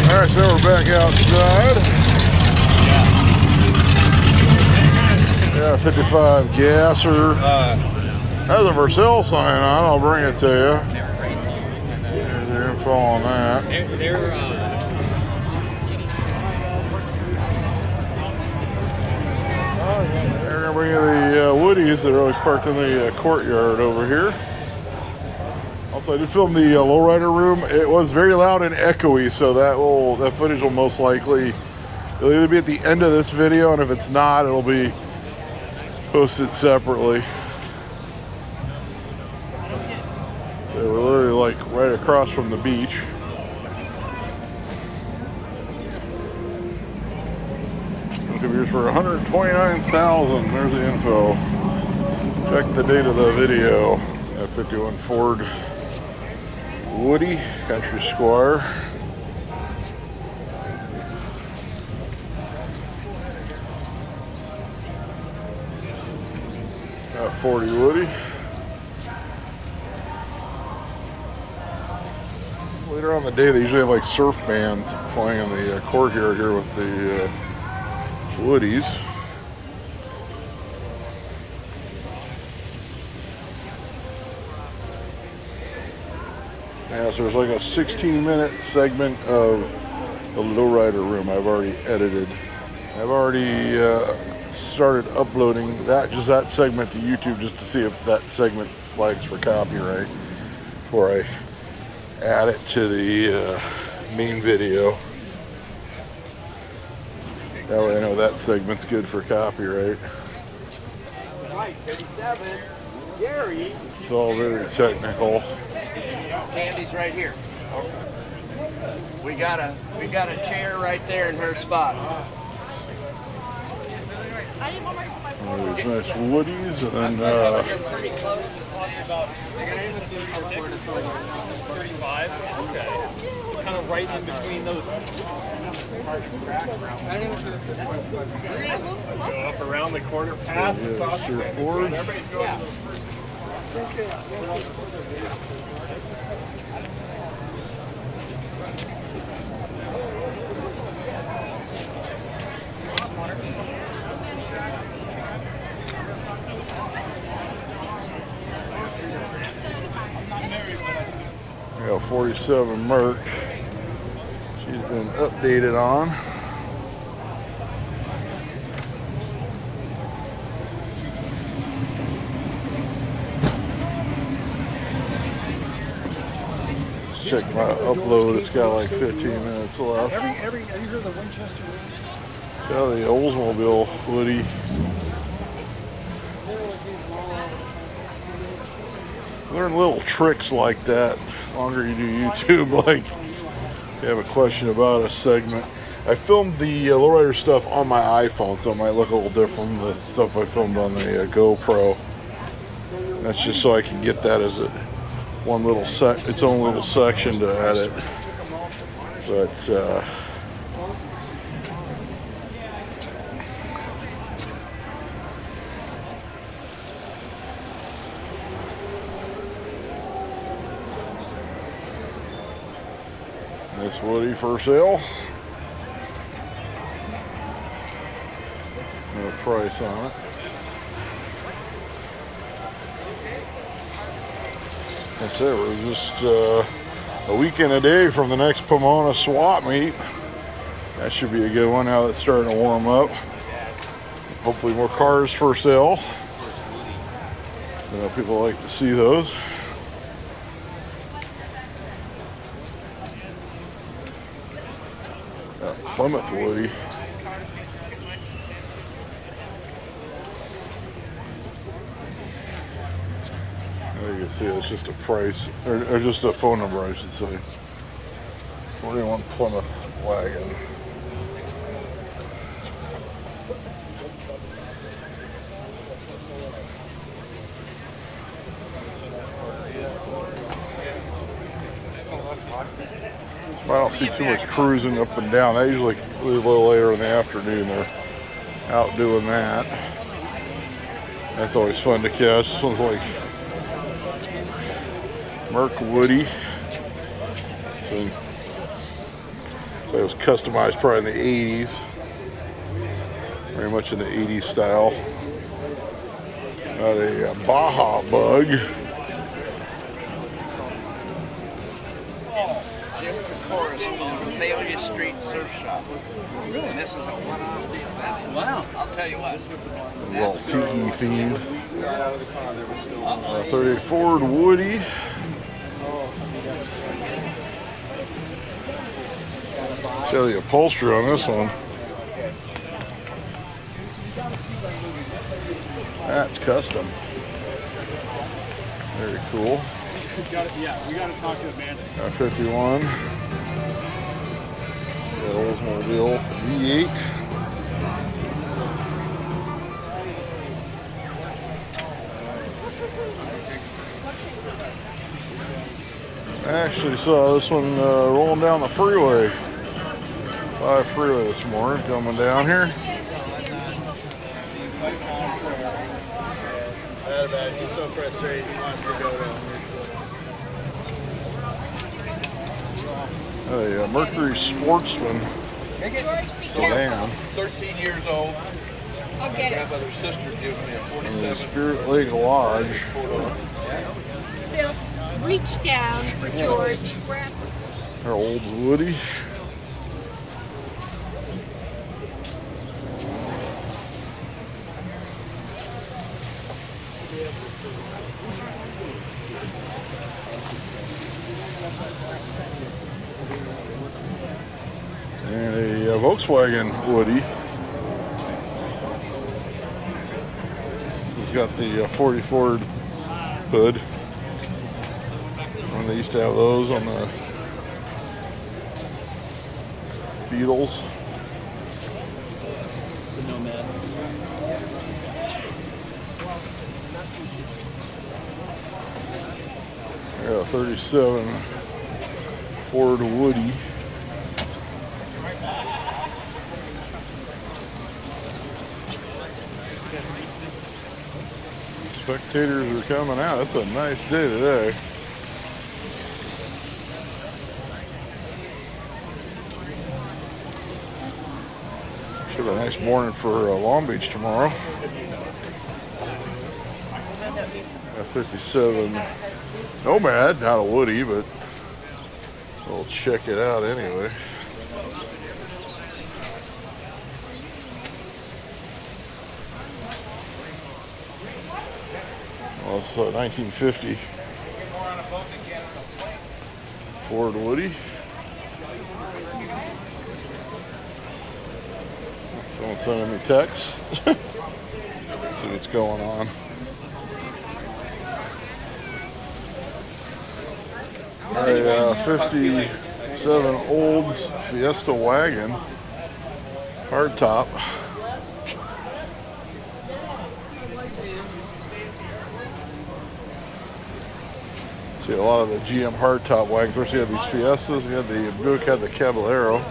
Alright, so we're back outside. Yeah, 55 gasser. Has a for sale sign on, I'll bring it to you. There's the info on that. They're gonna bring you the woodies that are always parked in the courtyard over here. Also, I did film the Lowrider room. It was very loud and echoey, so that footage will most likely, it'll either be at the end of this video, and if it's not, it'll be posted separately. They were literally like right across from the beach. Computers for $129,000. There's the info. Check the date of the video. F51 Ford Woody Country Squire. F40 Woody. Later on in the day, they usually have like surf bands playing in the courtyard here with the woodies. Yeah, so there's like a 16-minute segment of the Lowrider room I've already edited. I've already started uploading that segment to YouTube just to see if that segment flags for copyright before I add it to the main video. That way I know that segment's good for copyright. Right, 37. Gary. It's all very technical. Candy's right here. We got a chair right there in her spot. There's nice woodies, and then Pretty close to talking about 35. Okay. So kind of right in between those two. Go up around the corner past the soft surfboards. Everybody's going. We got 47 Merc. She's been updated on. Let's check my upload. It's got like 15 minutes left. Have you heard the Winchester Woodies? Yeah, the Oldsmobile Woody. Learn little tricks like that the longer you do YouTube. Like, if you have a question about a segment. I filmed the Lowrider stuff on my iPhone, so it might look a little different from the stuff I filmed on the GoPro. That's just so I can get that as its own little section to edit. But this Woody for sale. No price on it. That's it. We're just a week and a day from the next Pomona swap meet. That should be a good one now that it's starting to warm up. Hopefully more cars for sale. People like to see those. Plymouth Woody. There you can see it's just a price, or just a phone number, I should say. 41 Plymouth wagon. I don't see too much cruising up and down. They usually leave a little later in the afternoon. They're out doing that. That's always fun to catch. This one's like Merc Woody. So it was customized probably in the 80s. Very much in the 80s style. Got a Baja Bug. Azalea Street Surf Shop. And this is a one-off deal. Wow. I'll tell you what. A little tiki themed. 38 Ford Woody. Show the upholstery on this one. That's custom. Very cool. Yeah, we got to talk to Amanda. 51. Oldsmobile V8. I actually saw this one rolling down the freeway. By freeway this morning, coming down here. He's so frustrated. He wants to go down. A Mercury Sportsman sedan. 13 years old. I'll get it. Grandmother's sister gives me a In the 47. Spirit Lake Lodge. Bill, we reach down for George. Grab Our old Woody. And a Volkswagen Woody. It's got the 40 Ford hood. When they used to have those on the Beetles. The Nomad. Yeah, 37 Ford Woody. Spectators are coming out. It's a nice day today. Should have a nice morning for Long Beach tomorrow. Got 57 Nomad, not a Woody, but we'll check it out anyway. Well, it's a 1950 Ford Woody. Someone sending me texts. See what's going on. A 57 Olds Fiesta wagon, hardtop. See a lot of the GM hardtop wagons. First you had these Fiestas, you had the Buick, had the Caballero.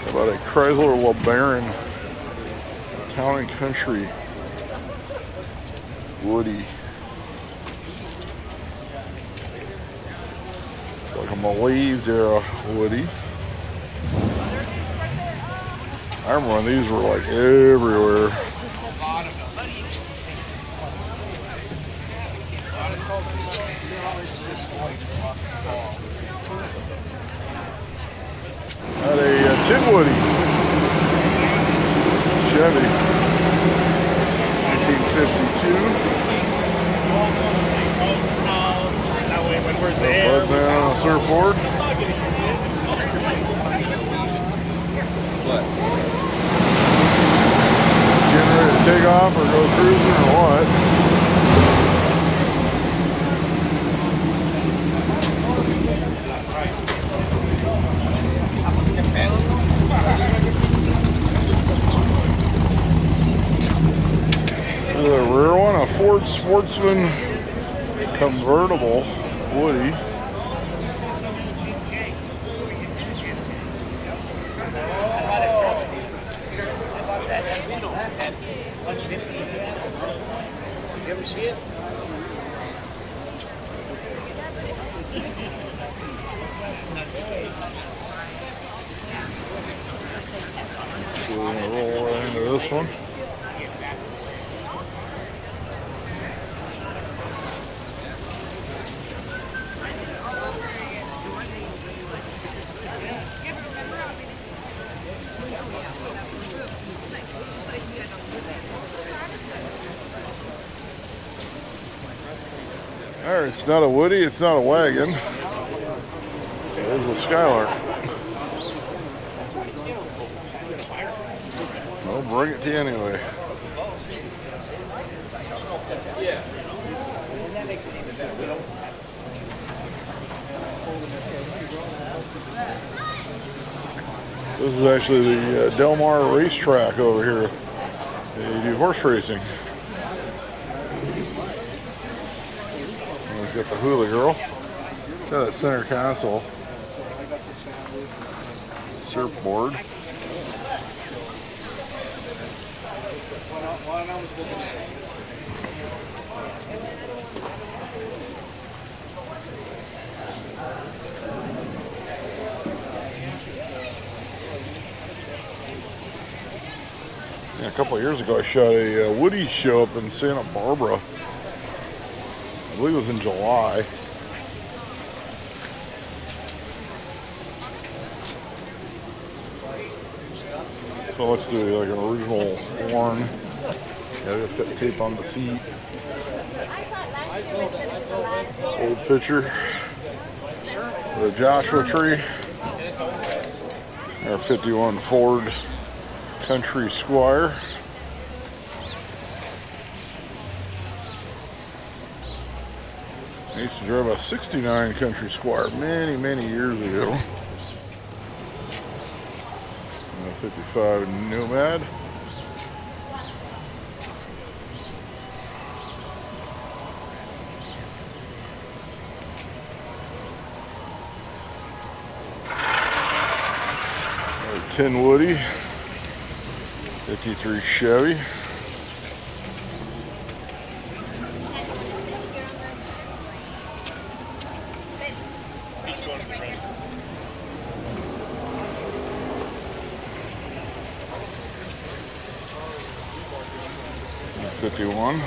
About a Chrysler LeBaron Town and Country Woody. It's like a Malaise era Woody. I remember when these were like everywhere. Got a Tin Woody Chevy 1952. When we're there, Bud man on a surfboard. Getting ready to take off or go cruising or what? The rear one, a Ford Sportsman convertible Woody. You ever see it? So we're gonna roll right into this one. All right, it's not a Woody, it's not a wagon. It is a Skylark. I'll bring it to you anyway. This is actually the Del Mar racetrack over here. They do horse racing. He's got the hula girl. Got that center console. Surfboard. A couple of years ago, I shot a woodies show up in Santa Barbara. I believe it was in July. So let's do like an original horn. Yeah, it's got tape on the seat. Old picture. The Joshua tree. Our 51 Ford Country Squire. I used to drive a 69 Country Squire many, many years ago. And a 55 Nomad. Another 10 Woody. 53 Chevy. '51.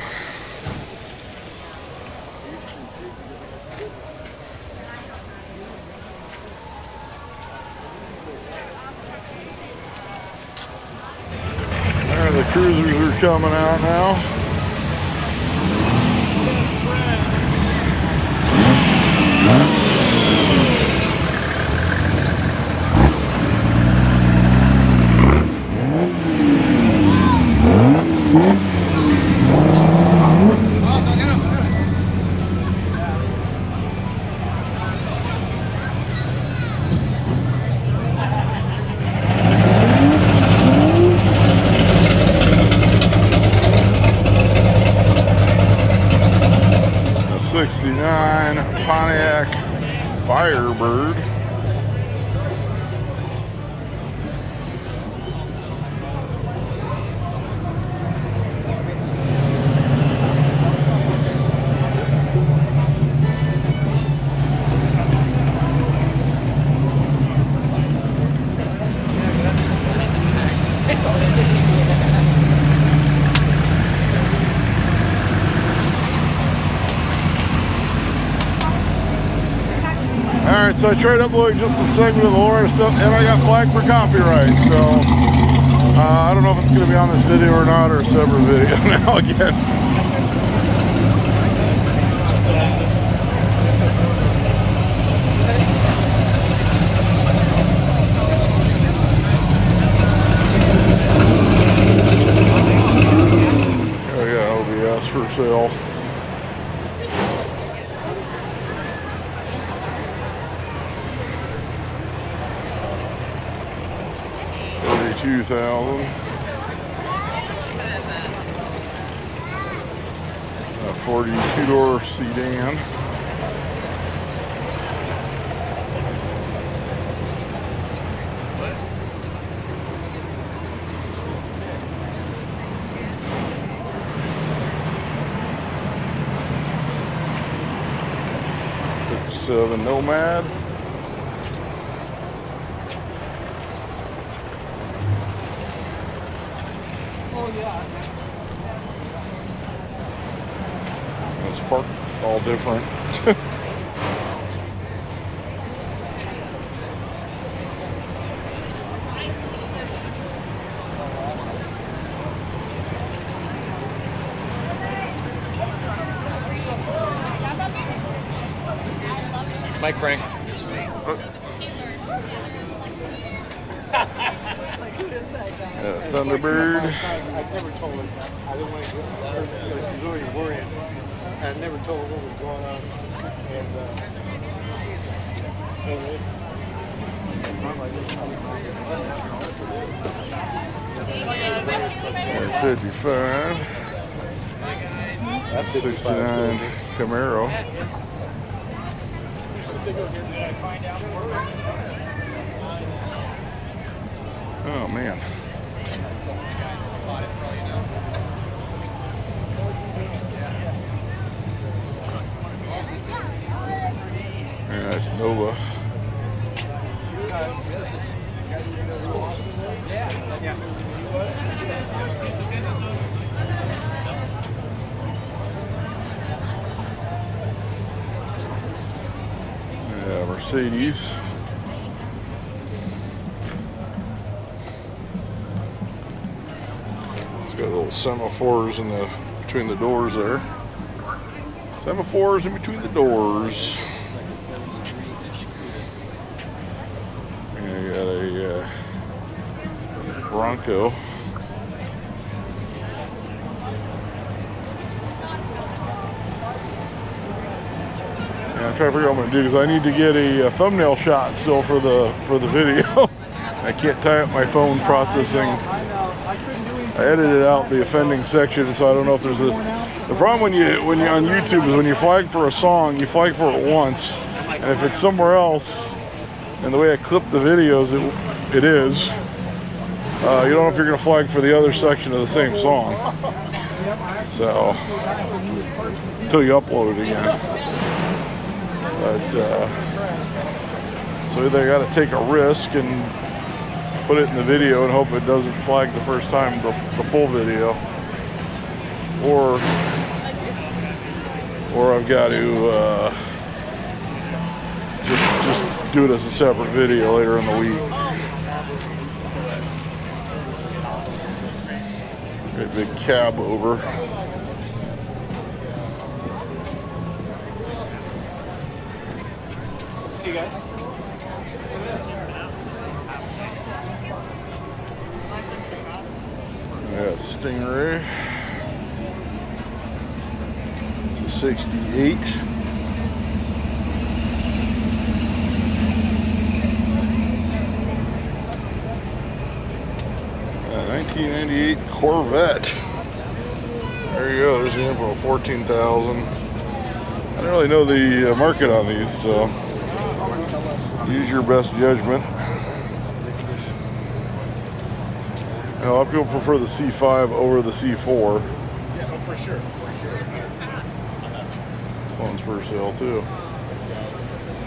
There, the cruisers are coming out now. '69 Pontiac Firebird. Alright, so I tried uploading just the segment of the Lowrider stuff, and I got flagged for copyright, so I don't know if it's going to be on this video or not, or a separate video now again. Oh yeah, OBS for sale. $32,000. A 42-door sedan. '57 Nomad. It's parked all different. Mike Frank. Thunderbird. I never told her. I didn't want to get really worried. I never told her what was going on. And 55. 69 Camaro. Oh man. Very nice Nova. Yeah. Yeah, Mercedes. It's got little semaphores in the between the doors there. Semaphores in between the doors. And you got a Bronco. Yeah, I'm trying to figure out what I'm gonna do because I need to get a thumbnail shot still for the video. I can't tie up my phone processing. I edited out the offending section, so I don't know if there's a. The problem when you on YouTube is when you flag for a song, you flag for it once, and if it's somewhere else, and the way I clip the videos, it is. You don't know if you're gonna flag for the other section of the same song. So until you upload it again. But so they got to take a risk and put it in the video and hope it doesn't flag the first time the full video, or I've got to just do it as a separate video later in the week. A big cab over. Hey guys. Yeah, Stingray. 68. A 1998 Corvette. There you go. There's the info. 14,000. I don't really know the market on these, so use your best judgment. You know, a lot of people prefer the C5 over the C4. Yeah, oh, for sure. One's for sale too.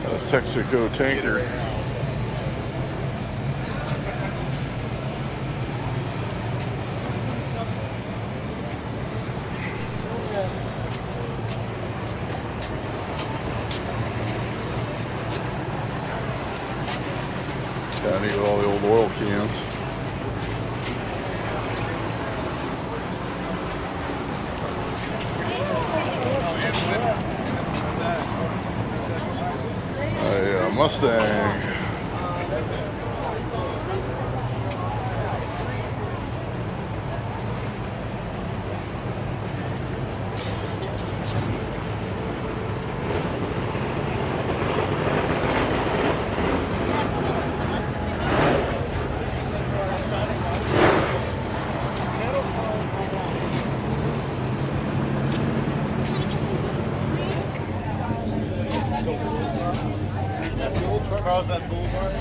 A Texaco tanker. Down here with all the old oil cans. A Mustang. Carlsbad Boulevard.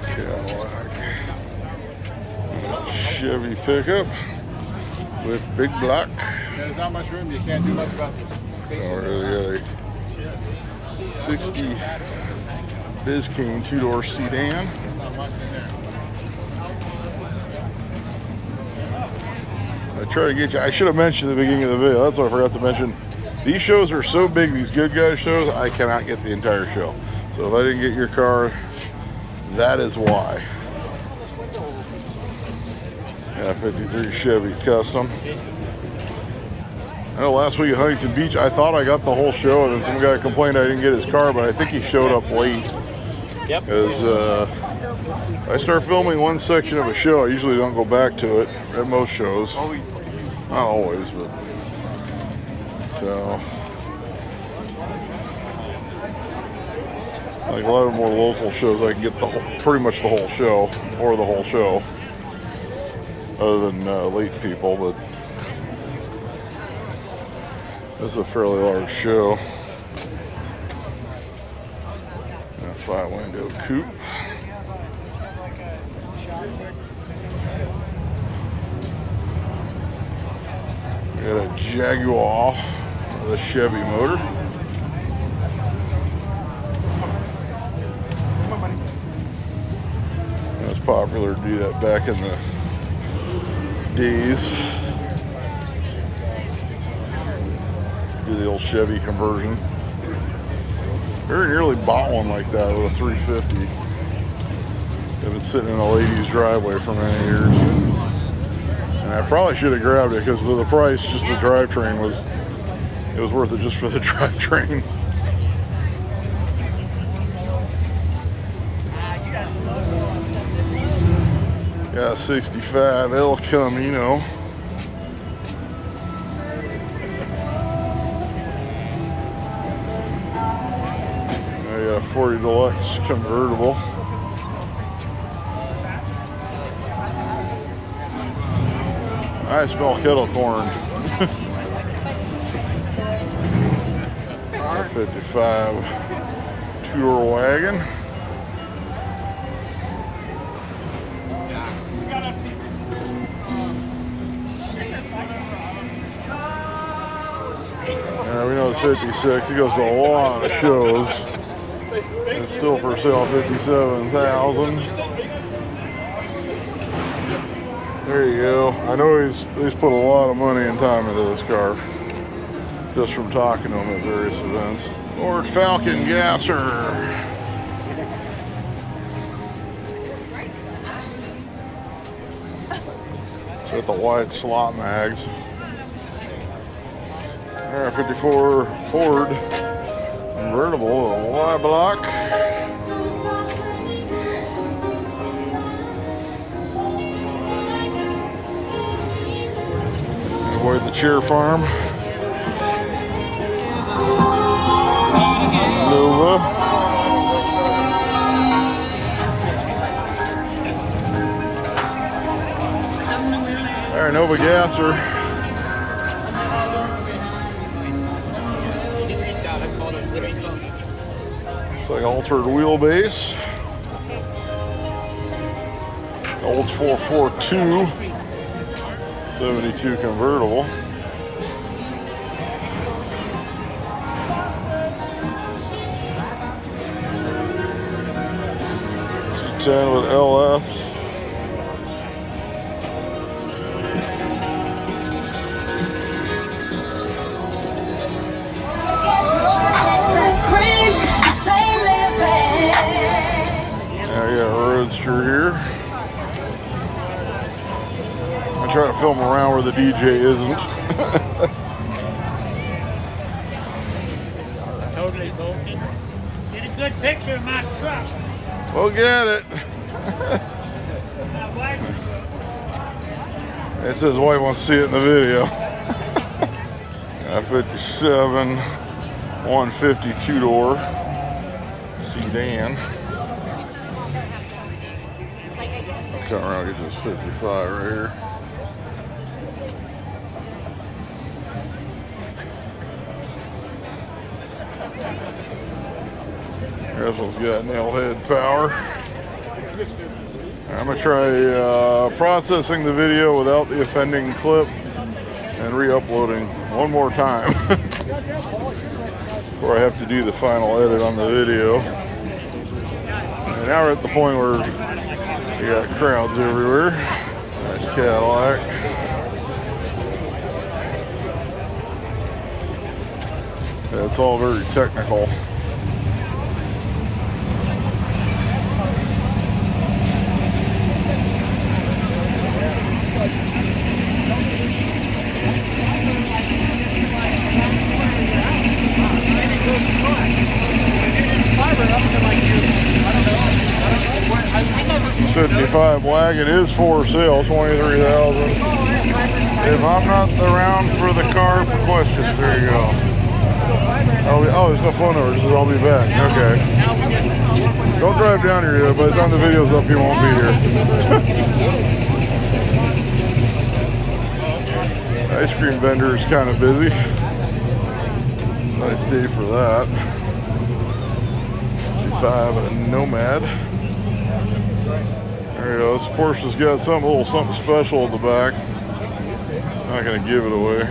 Cadillac. Chevy pickup with big block. There's not much room. You can't do much about this space. Oh, really got a 60 Biscayne two-door sedan. There's not much in there. I try to get you. I should have mentioned at the beginning of the video. That's what I forgot to mention. These shows are so big, these Good Guys shows, I cannot get the entire show. So if I didn't get your car, that is why. Yeah, 53 Chevy Custom. I know last week at Huntington Beach, I thought I got the whole show, and then some guy complained I didn't get his car, but I think he showed up late. Yep. Because I start filming one section of a show, I usually don't go back to it at most shows. Not always, but so like a lot of more local shows, I can get the whole, pretty much the whole show or the whole show, other than late people. But this is a fairly large show. A 5-window coupe. We got a Jaguar with a Chevy motor. popular to do that back in the days. Do the old Chevy conversion. Very nearly bought one like that with a 350. I've been sitting in a lady's driveway for many years. And I probably should have grabbed it because of the price, just the drivetrain was, it was worth it just for the drivetrain. Got a 65 El Camino. I got a 40 Deluxe convertible. I smell kettle corn. 55 two-door wagon. Yeah, we know it's 56. He goes to a lot of shows. It's still for sale, 57,000. There you go. I know he's put a lot of money and time into this car, just from talking to him at various events. Ford Falcon Gasser. So with the wide slot mags. All right, 54 Ford convertible with a Y block. Avoid the cheer farm. Nova. All right, Nova Gasser. It's like altered wheelbase. Old 442. 72 convertible. C10 with LS. Now you got a Roadster here. Try to film around where the DJ isn't. Totally broken. Get a good picture of my truck. We'll get it. It says wife wants to see it in the video. Got 57, 150 two-door sedan. Come around, get this 55 right here. This one's got nail head power. I'm gonna try processing the video without the offending clip and re-uploading one more time before I have to do the final edit on the video. And now we're at the point where you got crowds everywhere. Nice Cadillac. It's all very technical. '55 wagon is for sale, 23,000. If I'm not around for the car for questions, there you go. Oh, there's no phone number. It says I'll be back. Okay. Don't drive down here yet. By the time the video's up, you won't be here. Ice cream vendor is kind of busy. Nice day for that. 55 and a Nomad. There you go. This Porsche's got a little something special at the back. Not gonna give it away.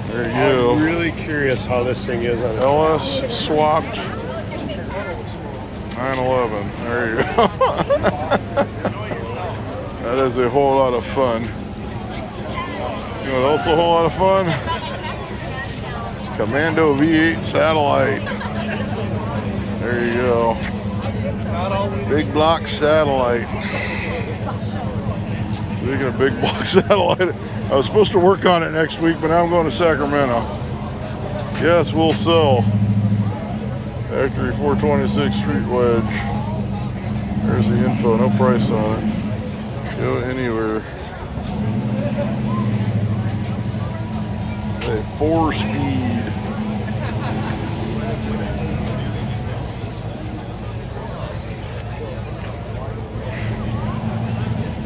There you go. I'm really curious how this thing is on LS swapped 9/11. There you go. That is a whole lot of fun. You know what else a whole lot of fun? Commando V8 satellite. There you go. Big block satellite. Speaking of big block satellite, I was supposed to work on it next week, but now I'm going to Sacramento. Yes, we'll sell. Factory 426 Street Wedge. There's the info, no price on it. Go anywhere. A 4-speed.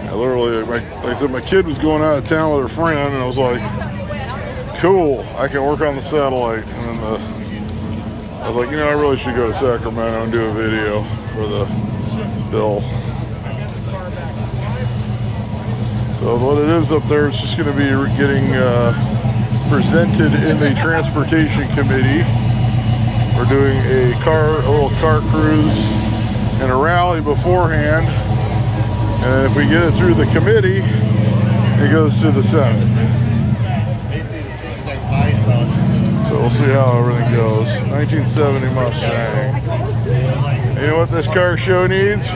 I literally, like I said, my kid was going out of town with her friend, and I was like, cool, I can work on the satellite. And then I was like, you know, I really should go to Sacramento and do a video for the bill. So what it is up there, it's just going to be getting presented in the transportation committee. We're doing a little car cruise and a rally beforehand. And if we get it through the committee, it goes to the Senate. So we'll see how everything goes. 1970 Mustang. And you know what this car show needs?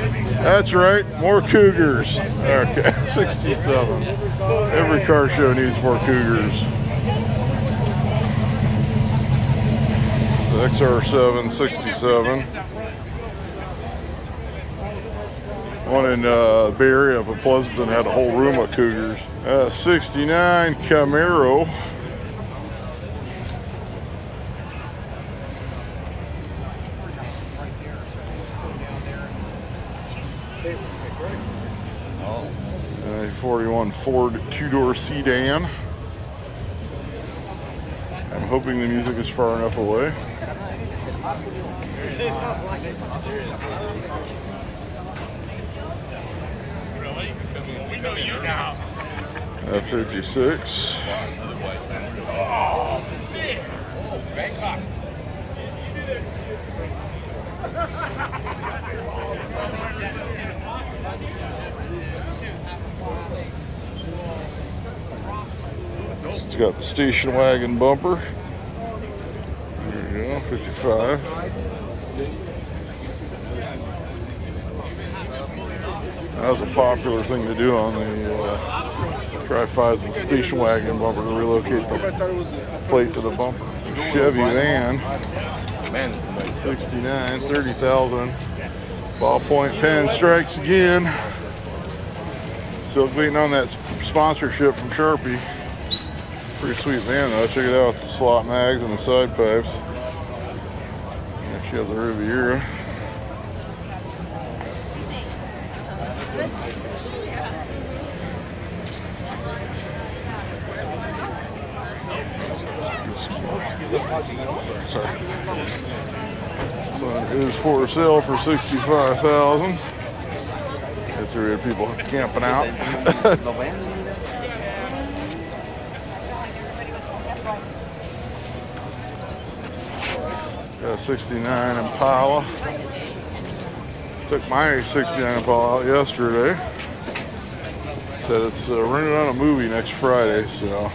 That's right, more Cougars. Okay, 67. Every car show needs more Cougars. The XR7, 67. One in Bay Area up in Pleasanton had a whole room of Cougars. 69 Camaro. Oh. 41 Ford two-door sedan. I'm hoping the music is far enough away. We know you now. F56. Bangkok. It's got the station wagon bumper. There you go, 55. That was a popular thing to do on the Tri-Fi's and station wagon bumper, to relocate the plate to the bumper. Chevy van, 69, 30,000. Ballpoint pen strikes again. Still waiting on that sponsorship from Sharpie. Pretty sweet van though. Check it out with the slot mags and the side pipes. And she has the Riviera. This one is for sale for $65,000. That's where people camping out. Got a 69 Impala. Took my 69 Impala out yesterday. Said it's running on a movie next Friday, so.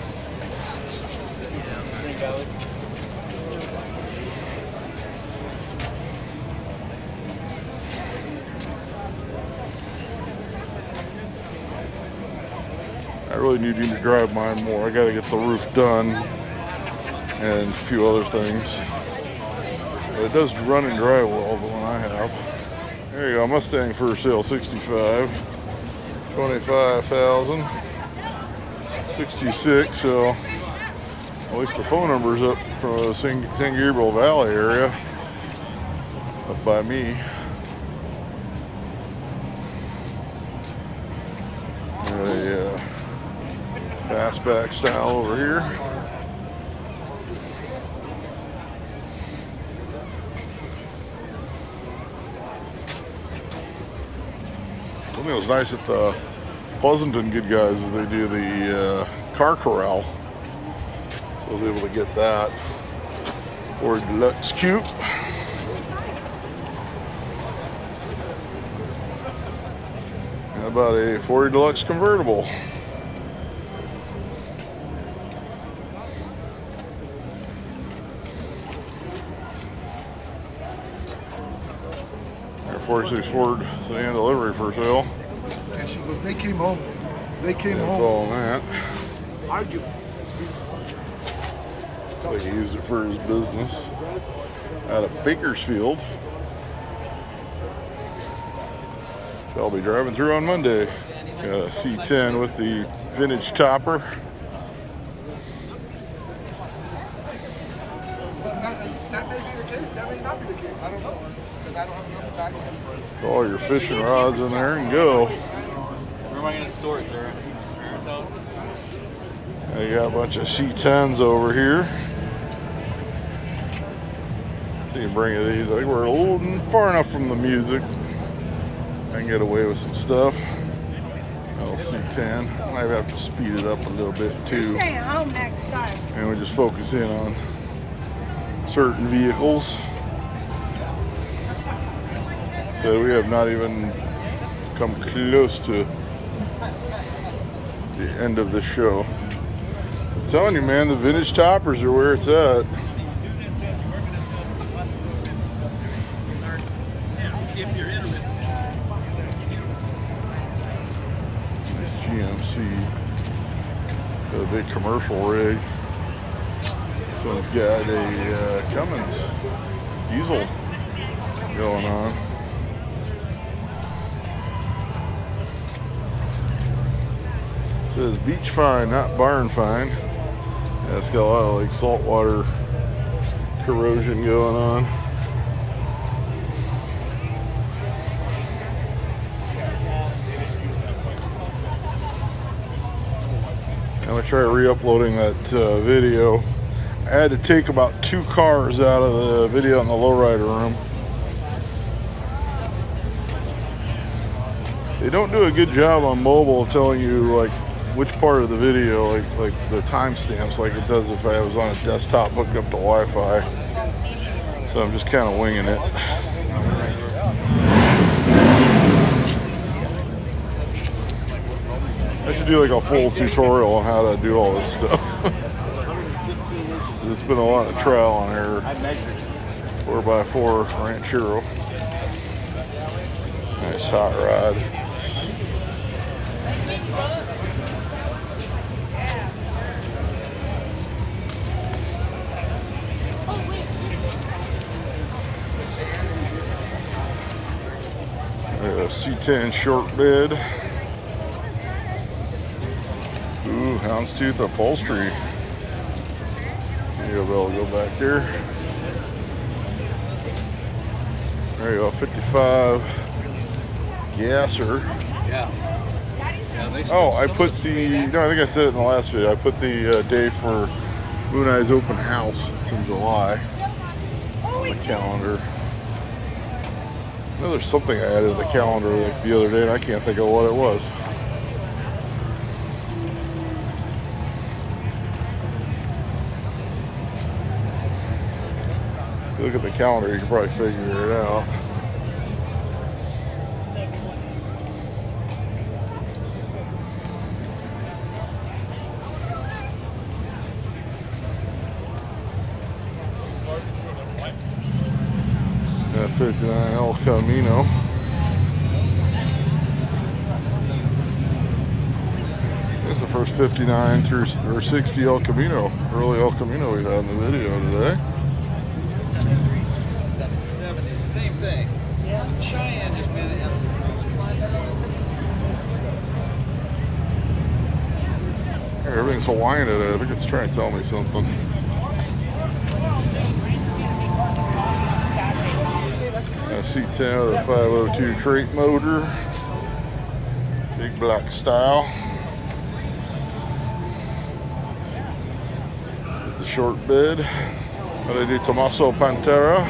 I really need to drive mine more. I got to get the roof done and a few other things. But it does run and drive well, the one I have. There you go, Mustang for sale, 65, 25,000, 66. So at least the phone number's up from the San Gabriel Valley area, up by me. A fastback style over here. Something that was nice at the Pleasanton Goodguys is they do the car corral. So I was able to get that. Ford Deluxe Coupe. about a 40 Deluxe convertible. Our 46 Ford sedan delivery for sale. And she goes, they came home. They came Info home. on that. Argue. Like he used it for his business. Out of Bakersfield. Which I'll be driving through on Monday. Got a C10 with the vintage topper. That may be the case. That may not be the case. I don't know. Because I don't have enough bags. Put all your fishing rods in there and go. Where am I going to store it, sir? Parents' house? I got a bunch of C10s over here. So you can bring these. I think we're a little far enough from the music. I can get away with some stuff. Little C10. Might have to speed it up a little bit too. You're staying home next time. And we just focus in on certain vehicles. So we have not even come close to the end of the show. I'm telling you, man, the vintage toppers are where it's at. GMC, got a big commercial rig. This one's got a Cummins diesel going on. It says beach fine, not barn fine. Yeah, it's got a lot of like saltwater corrosion going on. I'm gonna try re-uploading that video. I had to take about 2 cars out of the video in the lowrider room. They don't do a good job on mobile of telling you like which part of the video, like the timestamps, like it does if I was on a desktop hooked up to Wi-Fi. So I'm just kind of winging it. I should do like a full tutorial on how to do all this stuff. It's been a lot of trial and error. 4x4 Ranchero. Nice hot rod. C10 short bed. Ooh, houndstooth upholstery. You'll be able to go back here. There you go, 55 gasser. Yeah. Oh, I put the, no, I think I said it in the last video. I put the day for Moon Eye's open house. It's in July on the calendar. I know there's something I added to the calendar like the other day, and I can't think of what it was. If you look at the calendar, you can probably figure it out. Got 59 El Camino. It's the first 59 through or 60 El Camino, early El Camino we had in the video today. 70, same thing. Yeah. Cheyenne just been Everything's Hawaiian today. I think it's trying to tell me something. A C10 with a 502 crate motor. Big black style. With the short bed. What I do, Tommaso Pantera.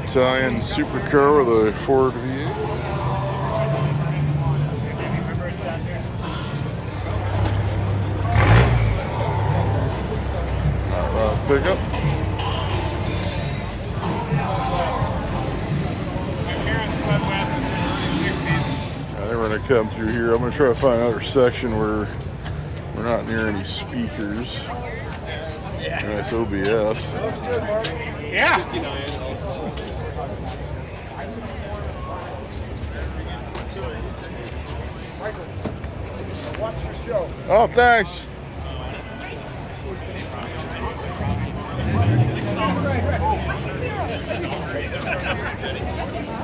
Italian supercar with a Ford V8. Pickup. My parents fled west in the early 60s. trying to come through here. I'm going to try to find another section where we're not near any speakers. Nice OBS. Yeah. Watch your show. Oh, thanks.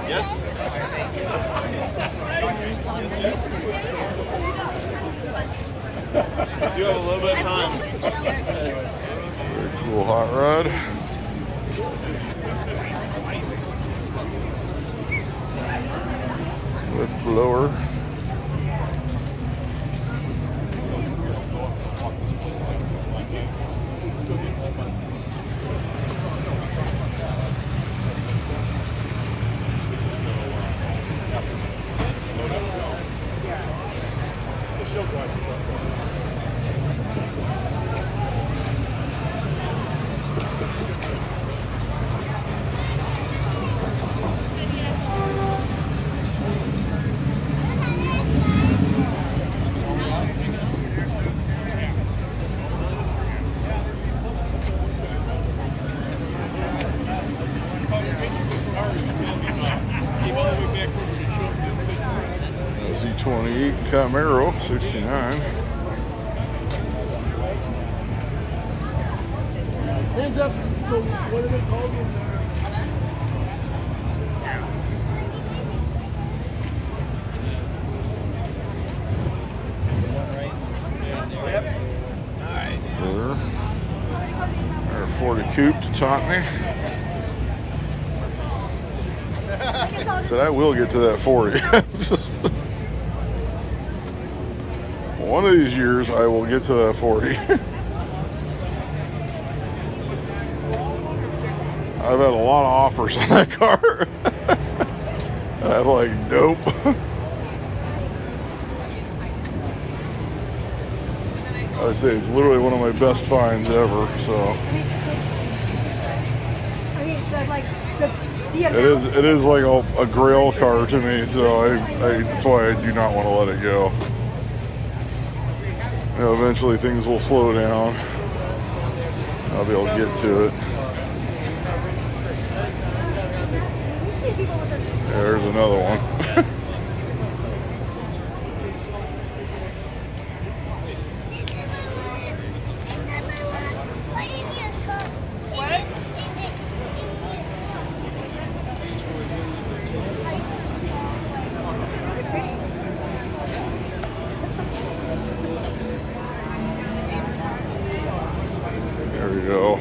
Yes? Do have a little bit of time. Very cool hot rod. With blower. Z28 Camaro 69. Hands up. So what are they called? Our 40 coupe to taunt me. Said I will get to that 40. Just one of these years I will get to that 40. I've had a lot of offers on that car. And I'm like, nope. I would say it's literally one of my best finds ever, so. I mean, like the It is like a grail car to me, so that's why I do not want to let it go. You know, eventually things will slow down. I'll be able to get to it. There's another one. There we go.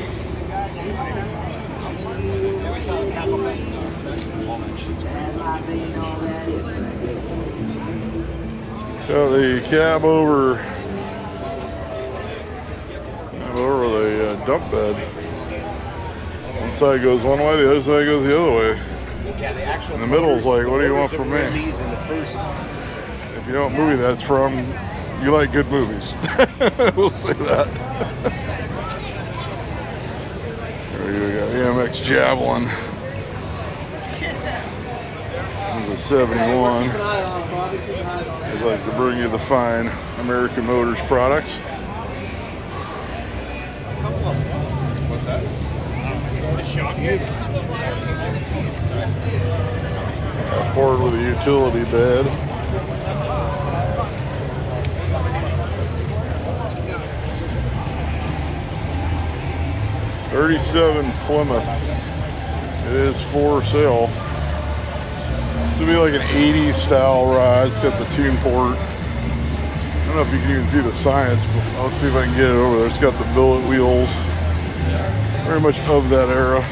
Got the cab over the dump bed. One side goes one way, the other side goes the other way. In the middle is like, what do you want from me? If you know what movie that's from, you like good movies. We'll say that. There you go, EMX Javelin. This is a 71. I'd like to bring you the fine American Motors products. Ford with a utility bed. '37 Plymouth. It is for sale. This would be like an 80s style ride. It's got the tune port. I don't know if you can even see the science, but I'll see if I can get it over there. It's got the billet wheels. Very much of that era.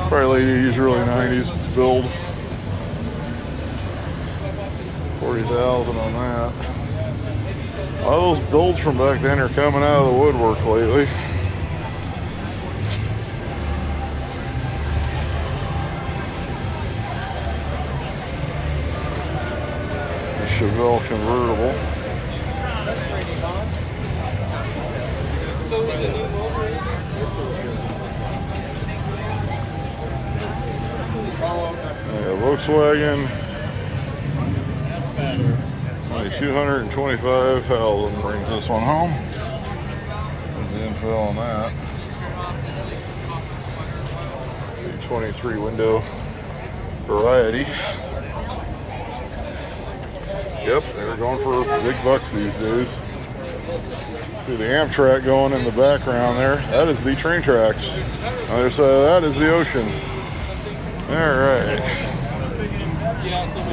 Probably late 80s, early 90s build. 40,000 on that. All those builds from back then are coming out of the woodwork lately. Chevelle convertible. Volkswagen. $225,000 brings this one home. There's the info on that. 23 window variety. Yep, they're going for big bucks these days. See the Amtrak going in the background there. That is the train tracks. Other side of that is the ocean. All right.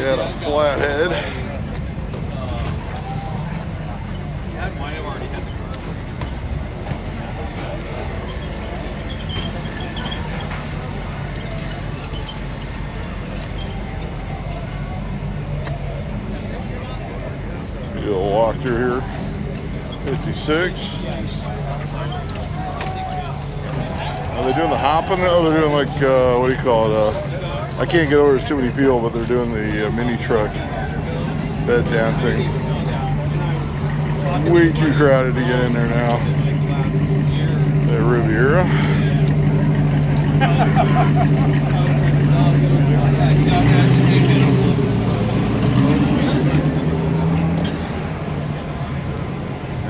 Got a flathead. You'll walk through here. 56. Are they doing the hopping? Oh, they're doing like, what do you call it? I can't get over, there's too many people, but they're doing the mini truck bed dancing. Way too crowded to get in there now. The Riviera.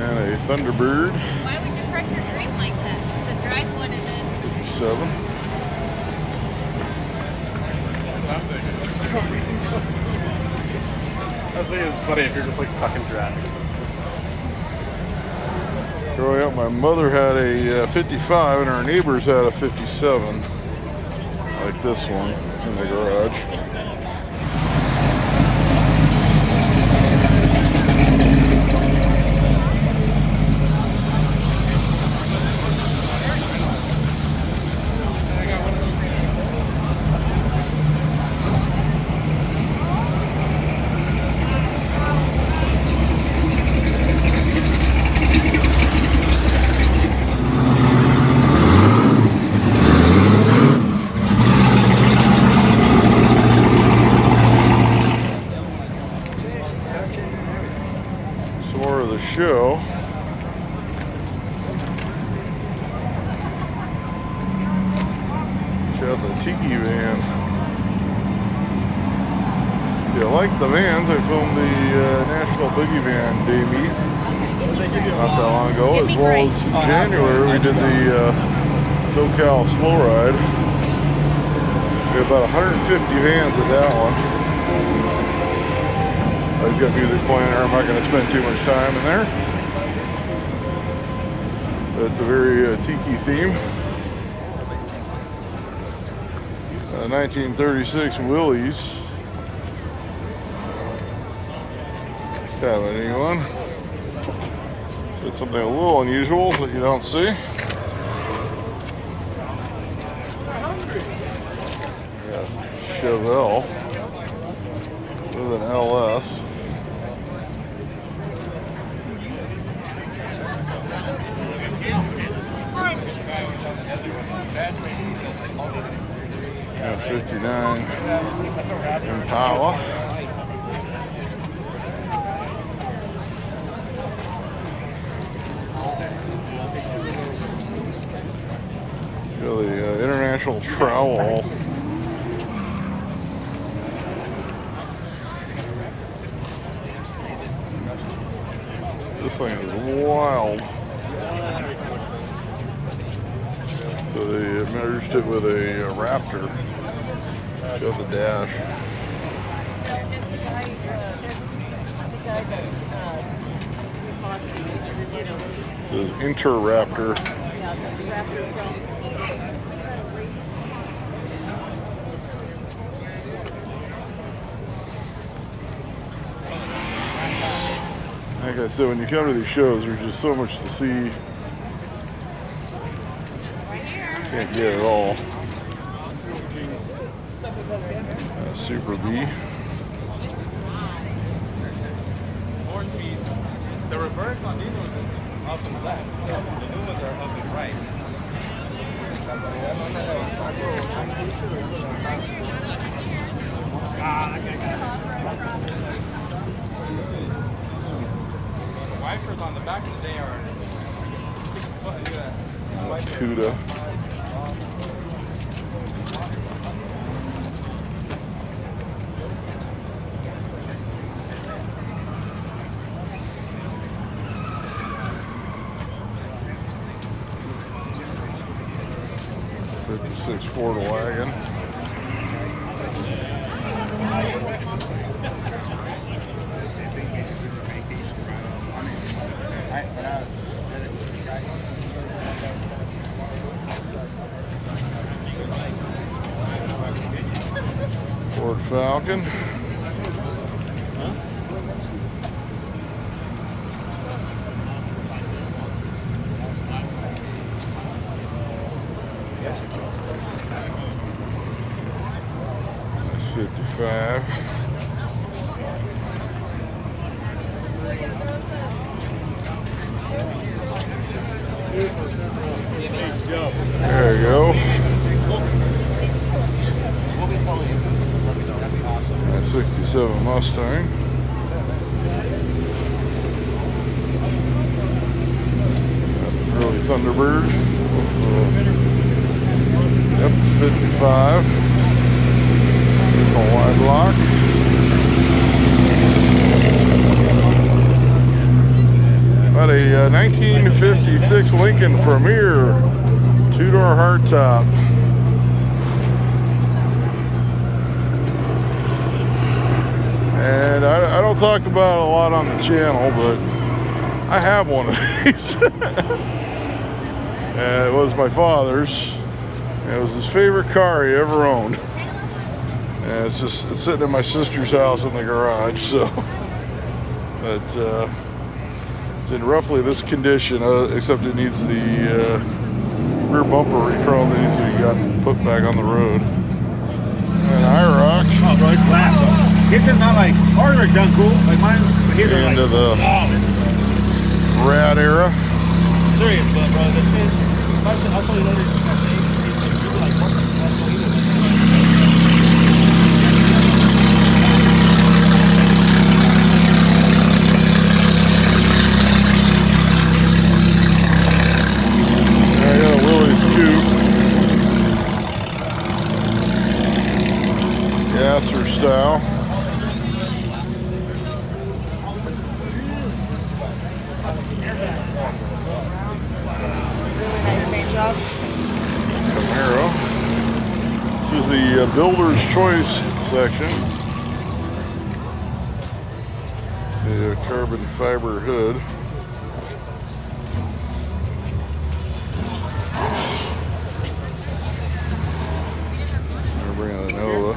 And a Thunderbird. Why would you pressure drain like that? The drive one is in. 57. I was thinking it's funny if you're just like stuck in traffic. Growing up, my mother had a 55 and our neighbors had a 57, like this one in the garage. Show. Check out the Tiki van. If you like the vans, I filmed the National Boogie Van Day meet not that long ago, as well as in January we did the SoCal Slow Ride. We had about 150 vans at that one. He's got music playing there. I'm not going to spend too much time in there. It's a very tiki theme. 1936 Willys. It's kind of a neat one. So it's something a little unusual that you don't see. Yeah, Chevelle with an LS. And 59 Impala. The International Trowel. This thing is wild. So they merged it with a Raptor. Got the dash. It says Inter-Raptor. Like I said, when you come to these shows, there's just so much to see. Can't get it all. Super B. The reverse on these ones is up to the left. The new ones are up and right. The wipers on the back of the day are 6 foot. Cuda. 56 Ford wagon. Ford Falcon. That's 55. There you go. That 67 Mustang. That's the early Thunderbird. Yep, it's 55. A wide lock. About a 1956 Lincoln Premier, two-door hardtop. And I don't talk about it a lot on the channel, but I have one of these. And it was my father's. It was his favorite car he ever owned. And it's sitting in my sister's house in the garage, so. But it's in roughly this condition, except it needs the rear bumper re-chrome that needs to be gotten put back on the road. And IROC. Oh, bro, it's glass. His is not like ours are done cool. Like mine, but his are like into the rad era. Serious, but bro, this is. I'll tell you later. I got a Willys coupe. Gasser style. Nice paint job. Camaro. This is the Builder's Choice section. The carbon fiber hood. We're bringing the Nova.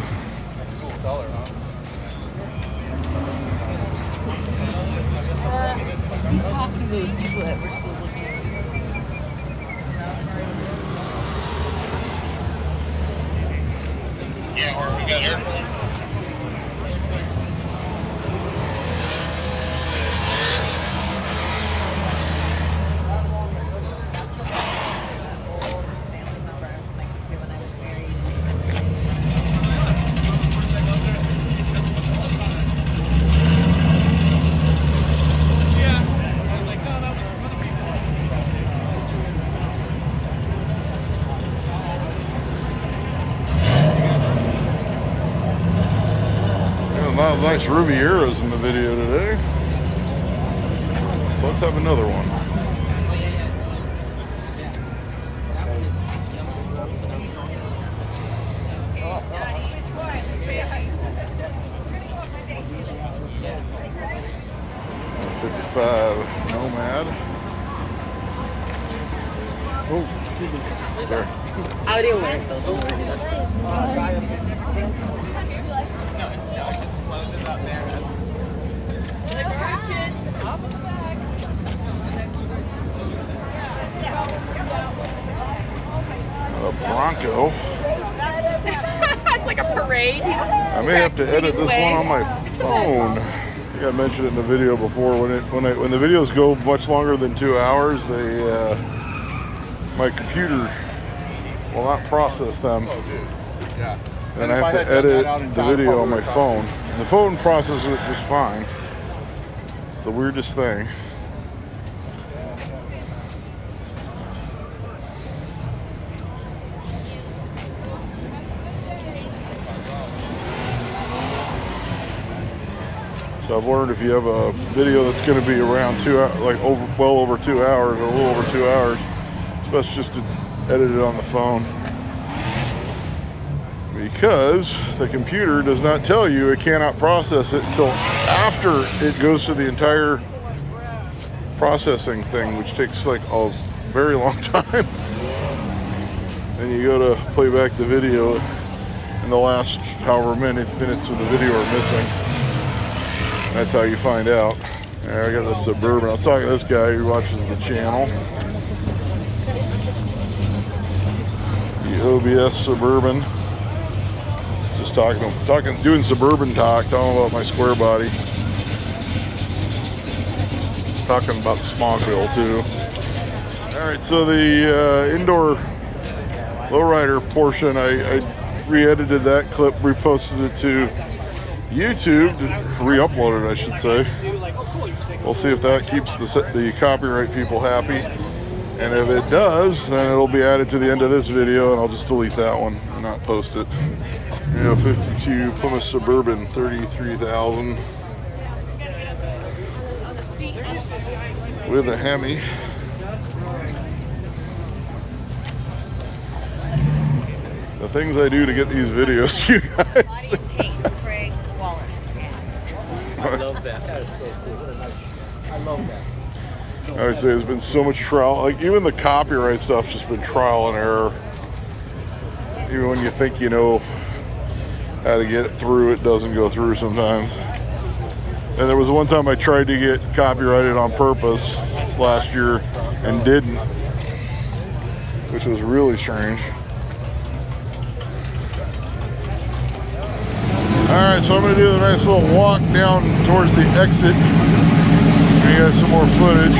He's talking to those people that we're still looking at. Yeah, where we got her. Nice Rivieras in the video today. So let's have another one. '55 Nomad. Oh, there. I didn't wear it though. Don't worry. A Bronco. It's like a parade. I may have to edit this one on my phone. I think I mentioned it in the video before. When the videos go much longer than 2 hours, my computer will not process them. Oh, dude. Yeah. And I have to edit the video on my phone. And the phone processes it just fine. It's the weirdest thing. So I've learned if you have a video that's going to be around well over 2 hours, or a little over 2 hours, it's best just to edit it on the phone. because the computer does not tell you it cannot process it until after it goes to the entire processing thing, which takes like a very long time. And you go to play back the video, and the last however many minutes of the video are missing. That's how you find out. There, I got the Suburban. I was talking to this guy who watches the channel. The OBS Suburban. Just doing Suburban talk, talking about my square body. Talking about the smog wheel too. All right, so the indoor lowrider portion, I re-edited that clip, reposted it to YouTube, re-uploaded I should say. We'll see if that keeps the copyright people happy, and if it does, then it'll be added to the end of this video, and I'll just delete that one and not post it. You know, 52 Plymouth Suburban, 33,000 with a Hemi. The things I do to get these videos to you guys. I love that. That is so cool. What a nice. I love that. I would say there's been so much trial, like even the copyright stuff, just been trial and error. Even when you think you know how to get it through, it doesn't go through sometimes. And there was one time I tried to get copyrighted on purpose last year and didn't, which was really strange. Alright, so I'm going to do a nice little walk down towards the exit. Give you guys some more footage.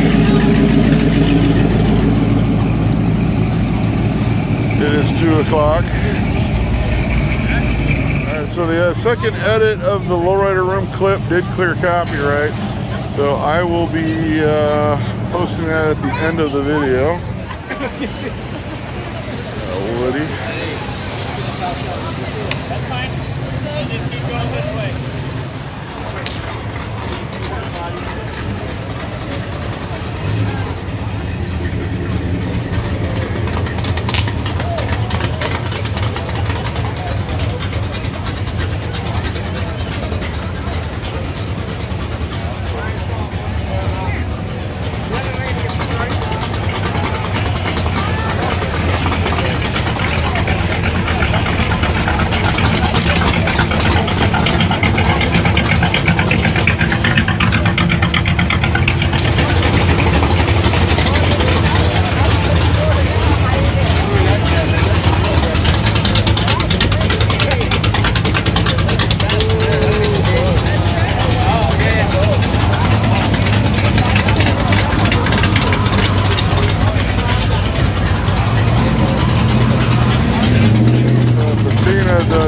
It is 2 o'clock. Alright, so the second edit of the Lowrider Room clip did clear copyright. So I will be posting that at the end of the video. Woody. That's fine. Just keep going this way.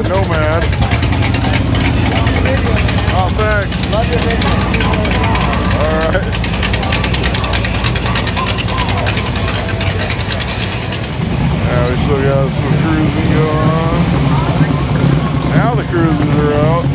Nomad. Oh, thanks. Love your video. All right. Now we still got some cruising going on. Now the cruisers are out.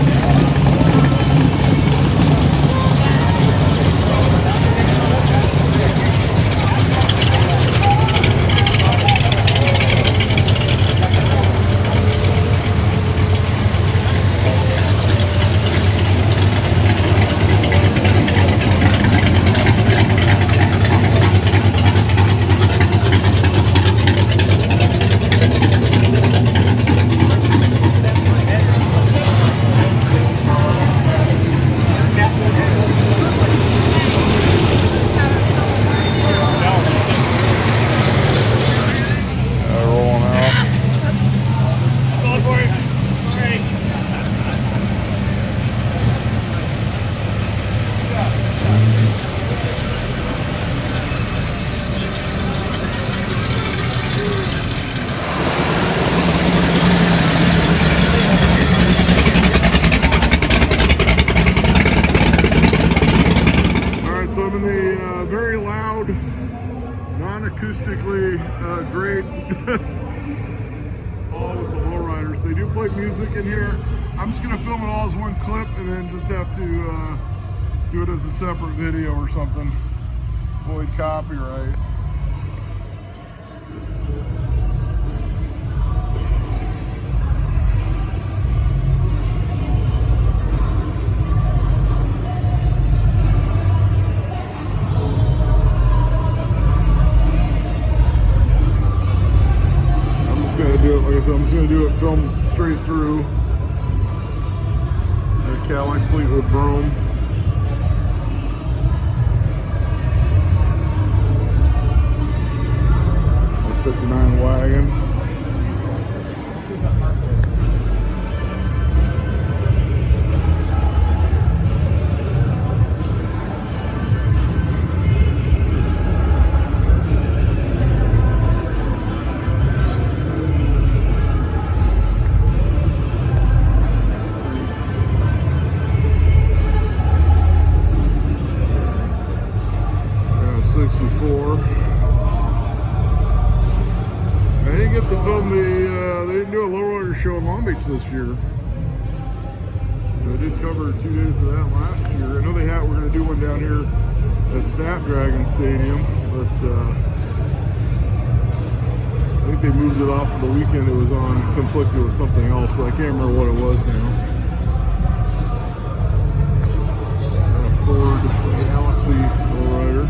Non-acoustically great all with the lowriders. They do play music in here. I'm just gonna film it all as one clip and then just have to do it as a separate video or something. Avoid copyright. going to do it film straight through. Cadillac Fleetwood Brougham. A 59 wagon. I didn't get to film they didn't do a Lowrider show in Long Beach this year. I did cover 2 days of that last year. I know they we're going to do one down here at Snapdragon Stadium, but I think they moved it off of the weekend it was on, conflicted with something else, but I can't remember what it was now. Ford Galaxy Lowrider.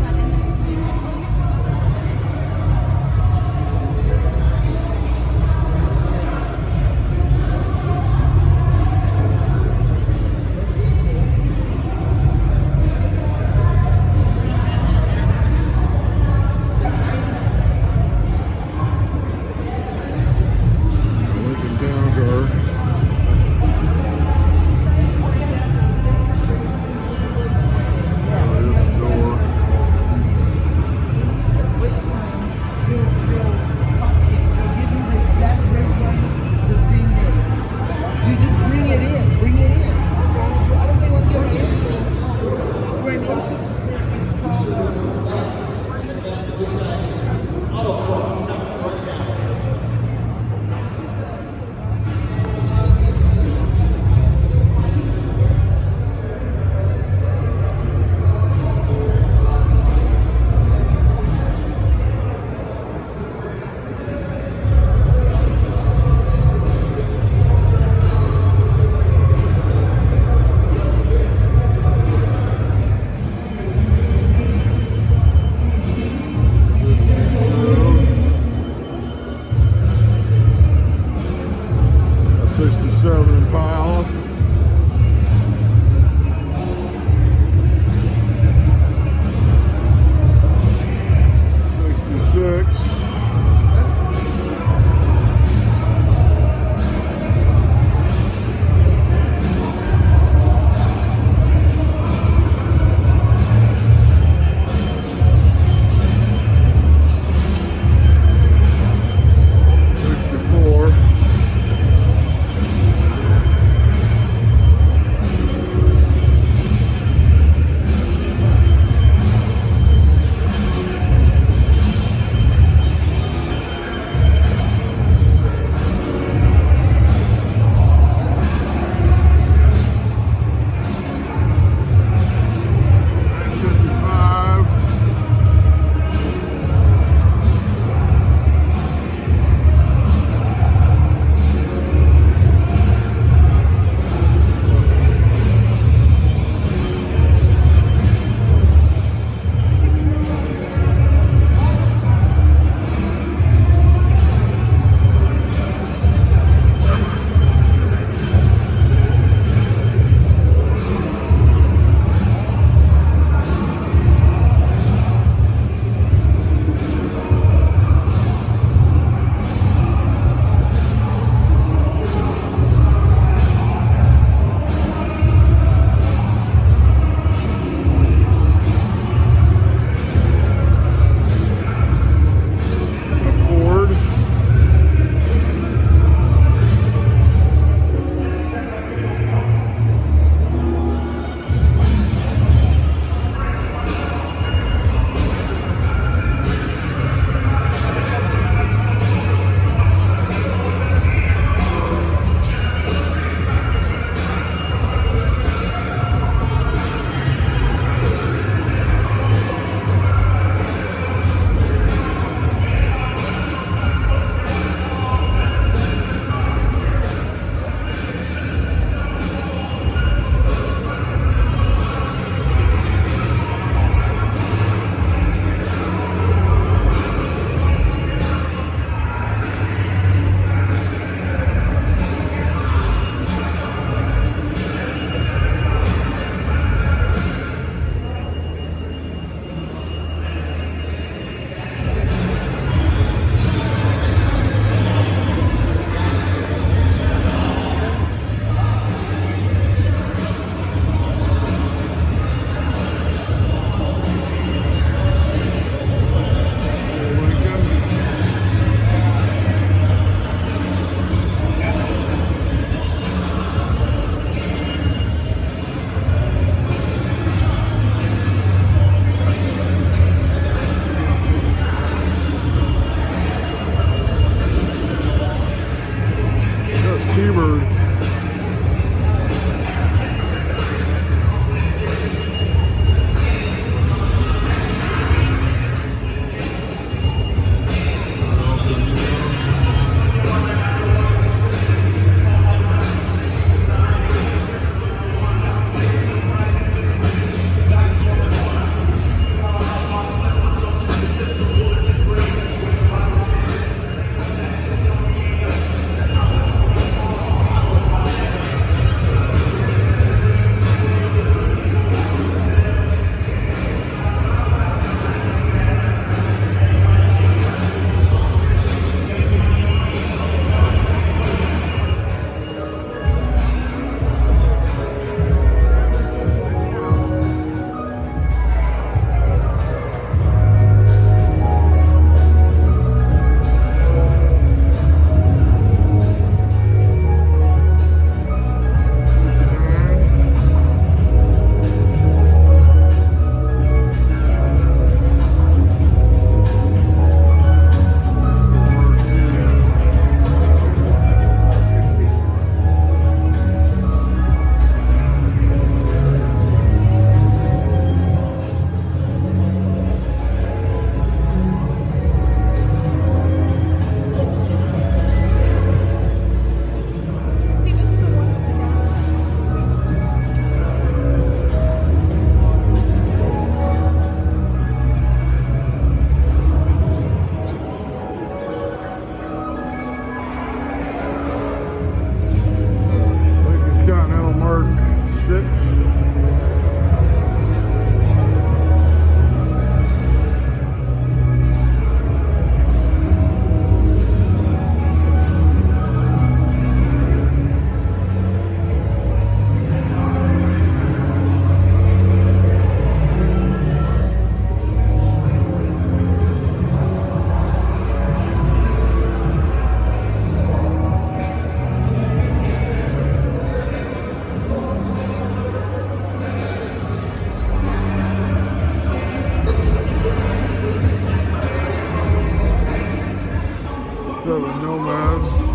got a Nomad.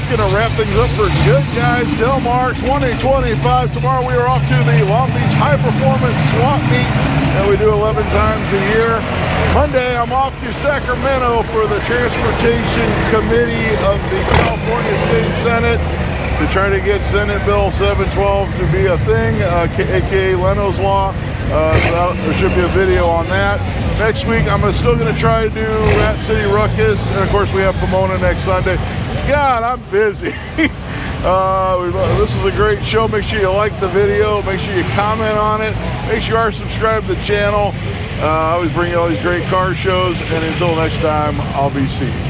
that's going to wrap things up for Good Guys Del Mar 2025. Tomorrow we are off to the Long Beach High Performance Swap Meet that we do 11 times a year. Monday I'm off to Sacramento for the Transportation Committee of the California State Senate to try to get Senate Bill 712 to be a thing, aka Leno's Law. There should be a video on that. Next week, I'm still going to try to do Rat City Ruckus. And of course, we have Pomona next Sunday. God, I'm busy. This is a great show. Make sure you like the video. Make sure you comment on it. Make sure you are subscribed to the channel. I always bring you all these great car shows. And until next time, I'll be seeing you.